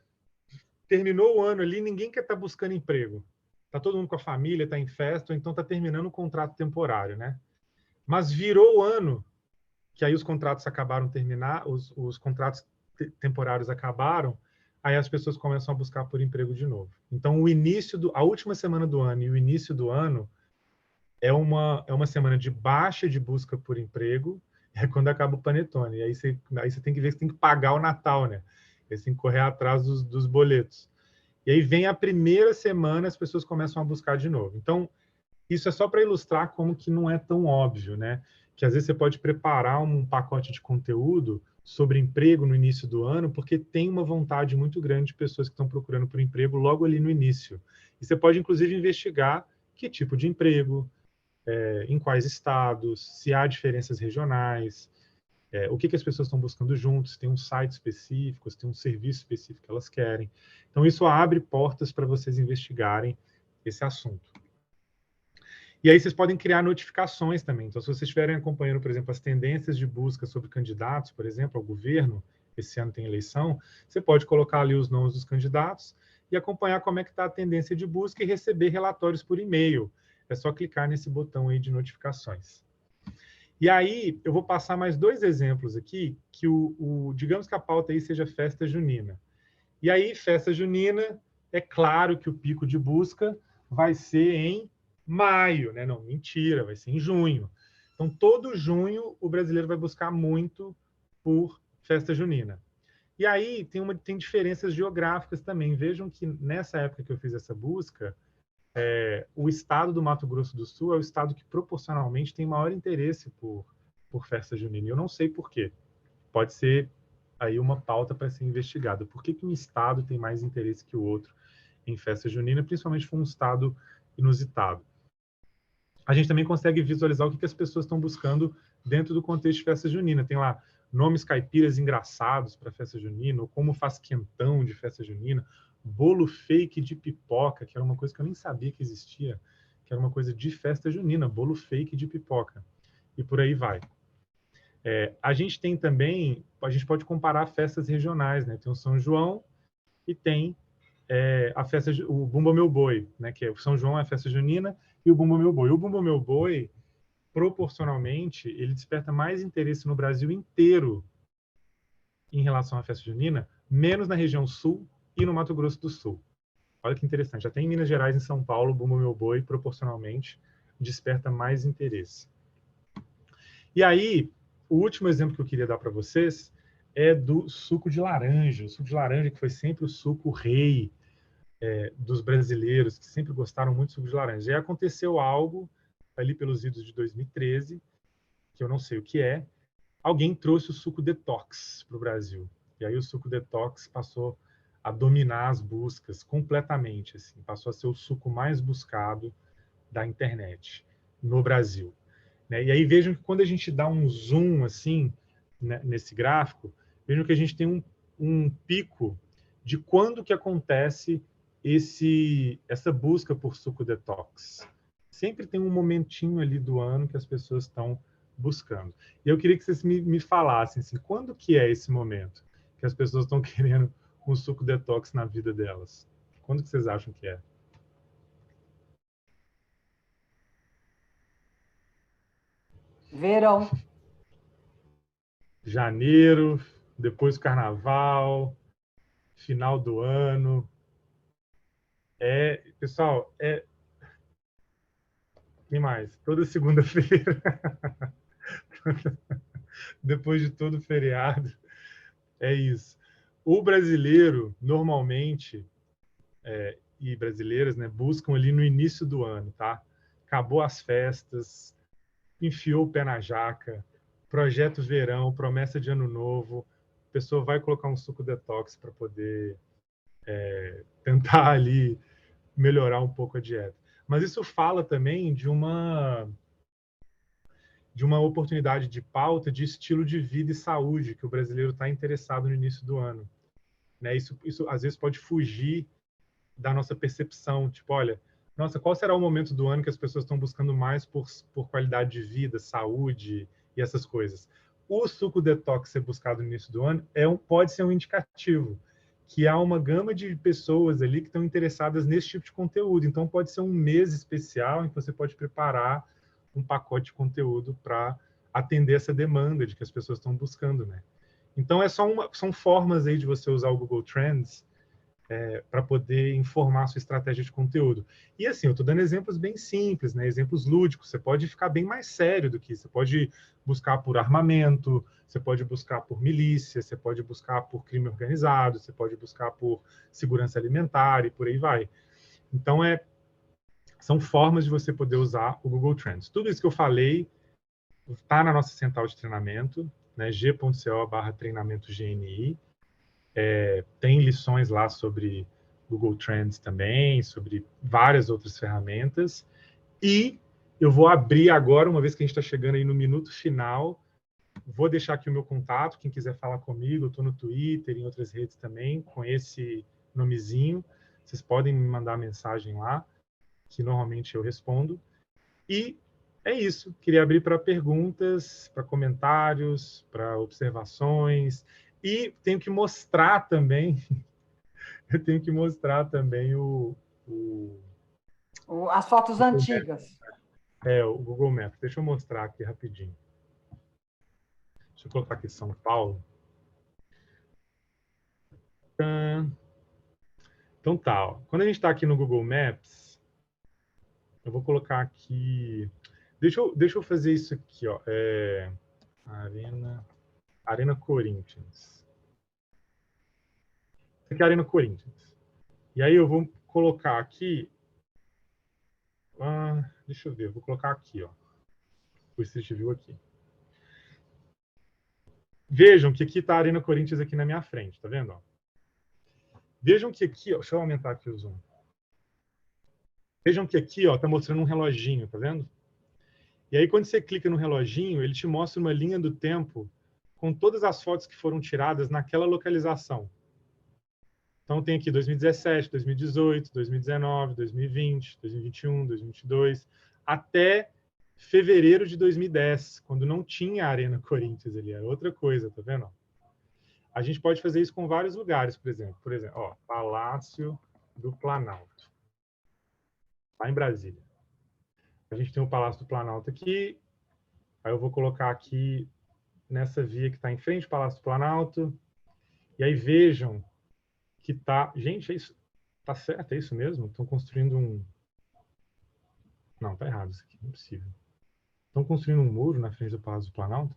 terminou o ano ali, ninguém quer estar buscando emprego. Tá todo mundo com a família, tá em festa, ou então tá terminando o contrato temporário, né? Mas virou o ano, que aí os contratos acabaram de terminar, os contratos temporários acabaram, aí as pessoas começam a buscar por emprego de novo. Então, a última semana do ano e o início do ano é uma semana de baixa de busca por emprego, é quando acaba o panetone. E aí você tem que ver que você tem que pagar o Natal, né? Aí você tem que correr atrás dos boletos. E aí vem a primeira semana, as pessoas começam a buscar de novo. Então, isso é só para ilustrar como que não é tão óbvio, né? Que às vezes você pode preparar um pacote de conteúdo sobre emprego no início do ano, porque tem uma vontade muito grande de pessoas que estão procurando por emprego logo ali no início. E você pode, inclusive, investigar que tipo de emprego, em quais estados, se há diferenças regionais, o que as pessoas estão buscando juntos, se tem um site específico, se tem um serviço específico que elas querem. Então, isso abre portas para vocês investigarem esse assunto. E aí vocês podem criar notificações também. Então, se vocês estiverem acompanhando, por exemplo, as tendências de busca sobre candidatos, por exemplo, ao governo, esse ano tem eleição, você pode colocar ali os nomes dos candidatos e acompanhar como é que está a tendência de busca e receber relatórios por e-mail. É só clicar nesse botão aí de notificações. E aí, eu vou passar mais 2 exemplos aqui, que digamos que a pauta aí seja festa junina. E aí, festa junina, é claro que o pico de busca vai ser em maio, né? Não, mentira, vai ser em junho. Então, todo junho, o brasileiro vai buscar muito por festa junina. E aí tem diferenças geográficas também. Vejam que nessa época que eu fiz essa busca, o estado do Mato Grosso do Sul é o estado que proporcionalmente tem maior interesse por festa junina. E eu não sei por quê. Pode ser aí uma pauta para ser investigada. Por que um estado tem mais interesse que o outro em festa junina, principalmente for um estado inusitado? A gente também consegue visualizar o que as pessoas estão buscando dentro do contexto de festa junina. Tem lá nomes caipiras engraçados para festa junina, ou como faz quentão de festa junina, bolo fake de pipoca, que era uma coisa que eu nem sabia que existia, que era uma coisa de festa junina, bolo fake de pipoca. E por aí vai. A gente tem também, a gente pode comparar festas regionais, né? Tem o São João e tem a festa, o Bumba Meu Boi, né? Que o São João é a festa junina e o Bumba Meu Boi. O Bumba Meu Boi, proporcionalmente, ele desperta mais interesse no Brasil inteiro em relação à festa junina, menos na região sul e no Mato Grosso do Sul. Olha que interessante. Até em Minas Gerais e em São Paulo, o Bumba Meu Boi, proporcionalmente, desperta mais interesse. E aí, o último exemplo que eu queria dar para vocês é do suco de laranja. O suco de laranja, que foi sempre o suco rei dos brasileiros, que sempre gostaram muito do suco de laranja. E aconteceu algo ali pelos idos de 2013, que eu não sei o que é. Alguém trouxe o suco detox para o Brasil. E aí o suco detox passou a dominar as buscas completamente. Assim, passou a ser o suco mais buscado da internet no Brasil. Né? E aí vejam que quando a gente dá um zoom assim, né, nesse gráfico, vejam que a gente tem um pico de quando que acontece essa busca por suco detox. Sempre tem um momentinho ali do ano que as pessoas estão buscando. E eu queria que vocês me falassem assim, quando que é esse momento que as pessoas estão querendo um suco detox na vida delas? Quando que vocês acham que é? Verão. Janeiro, depois do carnaval, final do ano. Pessoal, quem mais? Toda segunda-feira, depois de todo feriado, é isso. O brasileiro, normalmente, e brasileiras, né, buscam ali no início do ano, tá? Acabou as festas, enfiou o pé na jaca, projeto verão, promessa de ano novo, a pessoa vai colocar um suco detox para poder tentar ali melhorar um pouco a dieta. Mas isso fala também de uma oportunidade de pauta de estilo de vida e saúde que o brasileiro está interessado no início do ano. Né? Isso às vezes pode fugir da nossa percepção, tipo, olha, nossa, qual será o momento do ano que as pessoas estão buscando mais por qualidade de vida, saúde e essas coisas? O suco detox ser buscado no início do ano pode ser um indicativo que há uma gama de pessoas ali que estão interessadas nesse tipo de conteúdo. Então, pode ser um mês especial em que você pode preparar um pacote de conteúdo para atender essa demanda de que as pessoas estão buscando, né? Então, são formas aí de você usar o Google Trends para poder informar a sua estratégia de conteúdo. E assim, eu estou dando exemplos bem simples, né? Exemplos lúdicos. Você pode ficar bem mais sério do que isso. Você pode buscar por armamento, você pode buscar por milícia, você pode buscar por crime organizado, você pode buscar por segurança alimentar e por aí vai. Então, são formas de você poder usar o Google Trends. Tudo isso que eu falei está na nossa central de treinamento, né? g.co/treinamento GNI. Tem lições lá sobre Google Trends também, sobre várias outras ferramentas. E eu vou abrir agora, uma vez que a gente está chegando aí no minuto final, vou deixar aqui o meu contato, quem quiser falar comigo, eu estou no Twitter, em outras redes também, com esse nomezinho. Vocês podem me mandar mensagem lá, que normalmente eu respondo. E é isso. Queria abrir para perguntas, para comentários, para observações. E tenho que mostrar também, eu tenho que mostrar também As fotos antigas. o Google Maps. Deixa eu mostrar aqui rapidinho. Deixa eu colocar aqui São Paulo. Então tá, ó. Quando a gente está aqui no Google Maps, eu vou colocar aqui. Deixa eu fazer isso aqui, ó. Arena Corinthians. Essa aqui é a Arena Corinthians. E aí eu vou colocar aqui... deixa eu ver, eu vou colocar aqui, ó. O Street View aqui. Vejam que aqui está a Arena Corinthians aqui na minha frente, tá vendo? Ó? Vejam que aqui, ó, deixa eu aumentar aqui o zoom. Vejam que aqui, ó, tá mostrando um reloginho, tá vendo? E aí quando você clica no reloginho, ele te mostra uma linha do tempo com todas as fotos que foram tiradas naquela localização. Então tem aqui 2017, 2018, 2019, 2020, 2021, 2022, até fevereiro de 2010, quando não tinha a Arena Corinthians ali, era outra coisa, tá vendo? A gente pode fazer isso com vários lugares, por exemplo, ó, Palácio do Planalto, lá em Brasília. A gente tem o Palácio do Planalto aqui, aí eu vou colocar aqui nessa via que está em frente ao Palácio do Planalto, e aí vejam que tá... Gente, é isso... Tá certo, é isso mesmo? Estão construindo um... Não, tá errado isso aqui, não é possível. Estão construindo um muro na frente do Palácio do Planalto?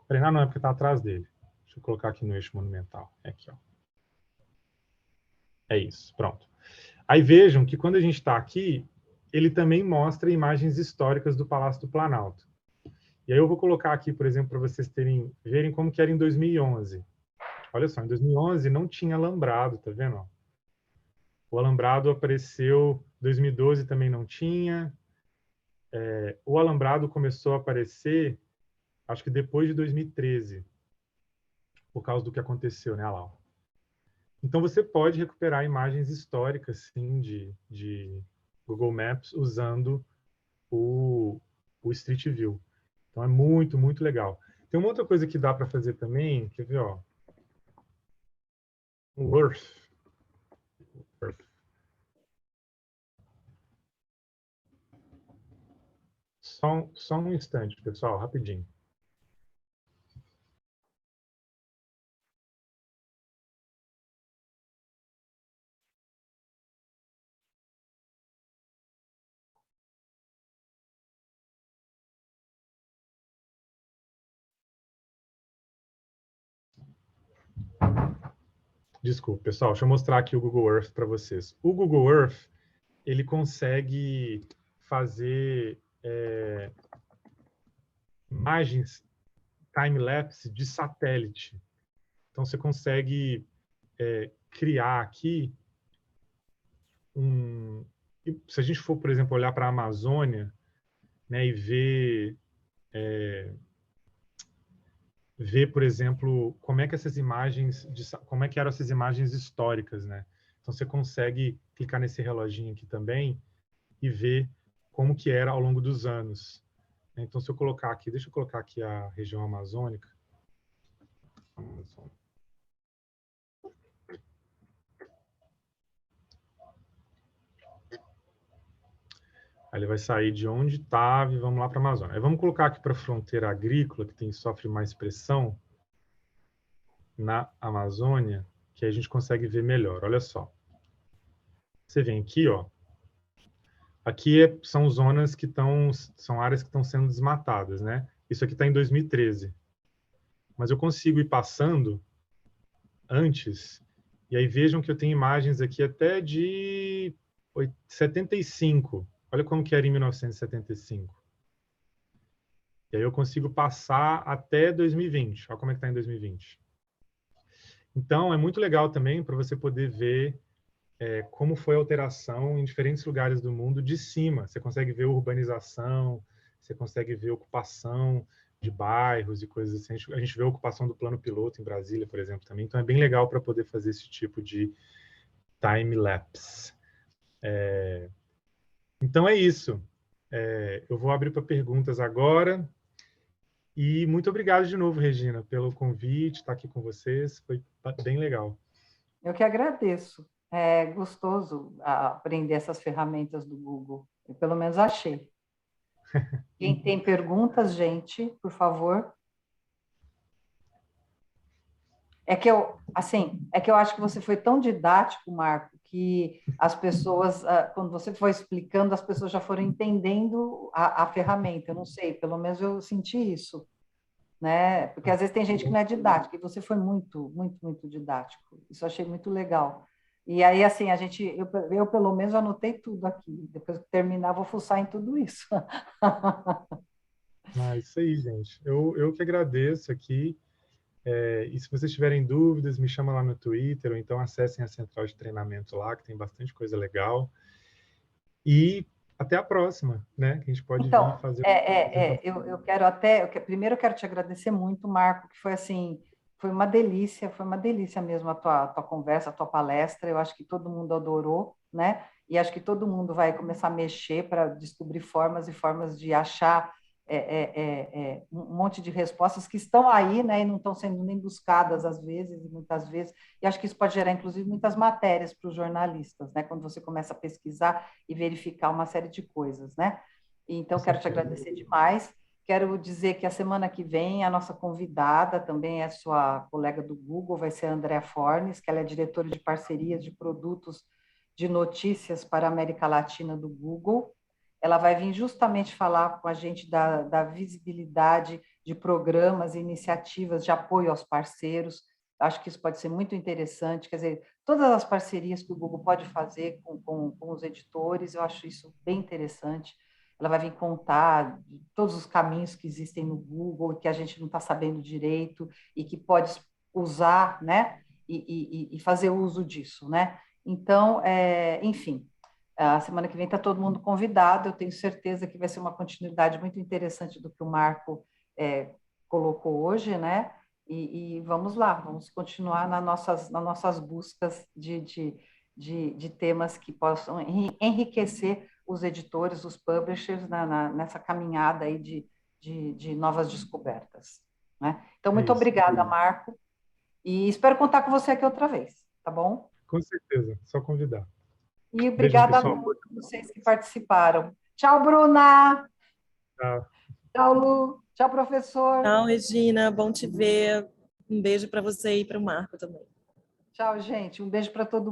Peraí, não, é porque está atrás dele. Deixa eu colocar aqui no eixo monumental. É aqui, ó. É isso, pronto. Aí vejam que quando a gente está aqui, ele também mostra imagens históricas do Palácio do Planalto. E aí eu vou colocar aqui, por exemplo, para vocês verem como que era em 2011. Olha só, em 2011 não tinha alambrado, tá vendo? O alambrado apareceu, em 2012 também não tinha. O alambrado começou a aparecer, acho que depois de 2013, por causa do que aconteceu, né, lá. Então você pode recuperar imagens históricas, sim, de Google Maps usando o Street View. Então é muito, muito legal. Tem uma outra coisa que dá para fazer também, quer ver, ó? O Earth. Só um instante, pessoal, rapidinho. Desculpa, pessoal, deixa eu mostrar aqui o Google Earth para vocês. O Google Earth, ele consegue fazer imagens time-lapse de satélite. Então, você consegue criar aqui se a gente for, por exemplo, olhar para a Amazônia, né, e ver, por exemplo, como é que essas imagens, como é que eram essas imagens históricas, né? Então você consegue clicar nesse reloginho aqui também e ver como que era ao longo dos anos. Então se eu colocar aqui, deixa eu colocar aqui a região amazônica. Aí ele vai sair de onde estava e vamos lá para a Amazônia. Aí vamos colocar aqui para a fronteira agrícola, que sofre mais pressão na Amazônia, que aí a gente consegue ver melhor. Olha só. Você vem aqui, ó. Aqui são zonas que são áreas que estão sendo desmatadas, né? Isso aqui está em 2013. Mas eu consigo ir passando antes, e aí vejam que eu tenho imagens aqui até de 75. Olha como que era em 1975. E aí eu consigo passar até 2020. Olha como é que está em 2020. Então, é muito legal também para você poder ver como foi a alteração em diferentes lugares do mundo de cima. Você consegue ver urbanização, você consegue ver ocupação de bairros e coisas assim. A gente vê a ocupação do plano piloto em Brasília, por exemplo, também. Então, é bem legal para poder fazer esse tipo de time-lapse. Então, é isso. Eu vou abrir para perguntas agora. E muito obrigado de novo, Regina, pelo convite, estar aqui com vocês. Foi bem legal. Eu que agradeço. É gostoso aprender essas ferramentas do Google. Eu, pelo menos, achei. Quem tem perguntas, gente, por favor. É que eu acho que você foi tão didático, Marco, que as pessoas, quando você foi explicando, as pessoas já foram entendendo a ferramenta. Eu não sei, pelo menos eu senti isso. né? Porque às vezes tem gente que não é didática, e você foi muito, muito, muito didático. Isso eu achei muito legal. E aí, assim, eu pelo menos anotei tudo aqui. Depois que terminar, vou fuçar em tudo isso. Isso aí, gente. Eu que agradeço aqui. E se vocês tiverem dúvidas, me chama lá no Twitter, ou então acessem a central de treinamento lá, que tem bastante coisa legal. E até a próxima, né? Que a gente pode vir Então, fazer. primeiro eu quero te agradecer muito, Marco, que foi assim, foi uma delícia mesmo a tua conversa, a tua palestra. Eu acho que todo mundo adorou, né? E acho que todo mundo vai começar a mexer para descobrir formas e formas de achar um monte de respostas que estão aí, né? E não estão sendo nem buscadas às vezes, muitas vezes. E acho que isso pode gerar, inclusive, muitas matérias para os jornalistas, né? Quando você começa a pesquisar e verificar uma série de coisas, né? Então, quero te agradecer demais. Quero dizer que a semana que vem a nossa convidada também é sua colega do Google, vai ser a Andrea Fornes, que ela é diretora de parcerias de produtos de notícias para a América Latina do Google. Ela vai vir justamente falar com a gente da visibilidade de programas e iniciativas de apoio aos parceiros. Acho que isso pode ser muito interessante, quer dizer, todas as parcerias que o Google pode fazer com os editores, eu acho isso bem interessante. Ela vai vir contar de todos os caminhos que existem no Google, que a gente não está sabendo direito e que pode usar, né, e fazer uso disso, né? Então, enfim, a semana que vem está todo mundo convidado, eu tenho certeza que vai ser uma continuidade muito interessante do que o Marco colocou hoje, né? E vamos lá, vamos continuar nas nossas buscas de temas que possam enriquecer os editores, os publishers, nessa caminhada aí de novas descobertas, né? Então, muito obrigada, Marco, e espero contar com você aqui outra vez, tá bom? Com certeza, só convidar. E obrigada a todos vocês que participaram. Tchau, Bruna! Tchau. Tchau, Lu! Tchau, professor! Tchau, Regina, bom te ver. Um beijo para você e para o Marco também. Tchau, gente. Um beijo para todo mundo.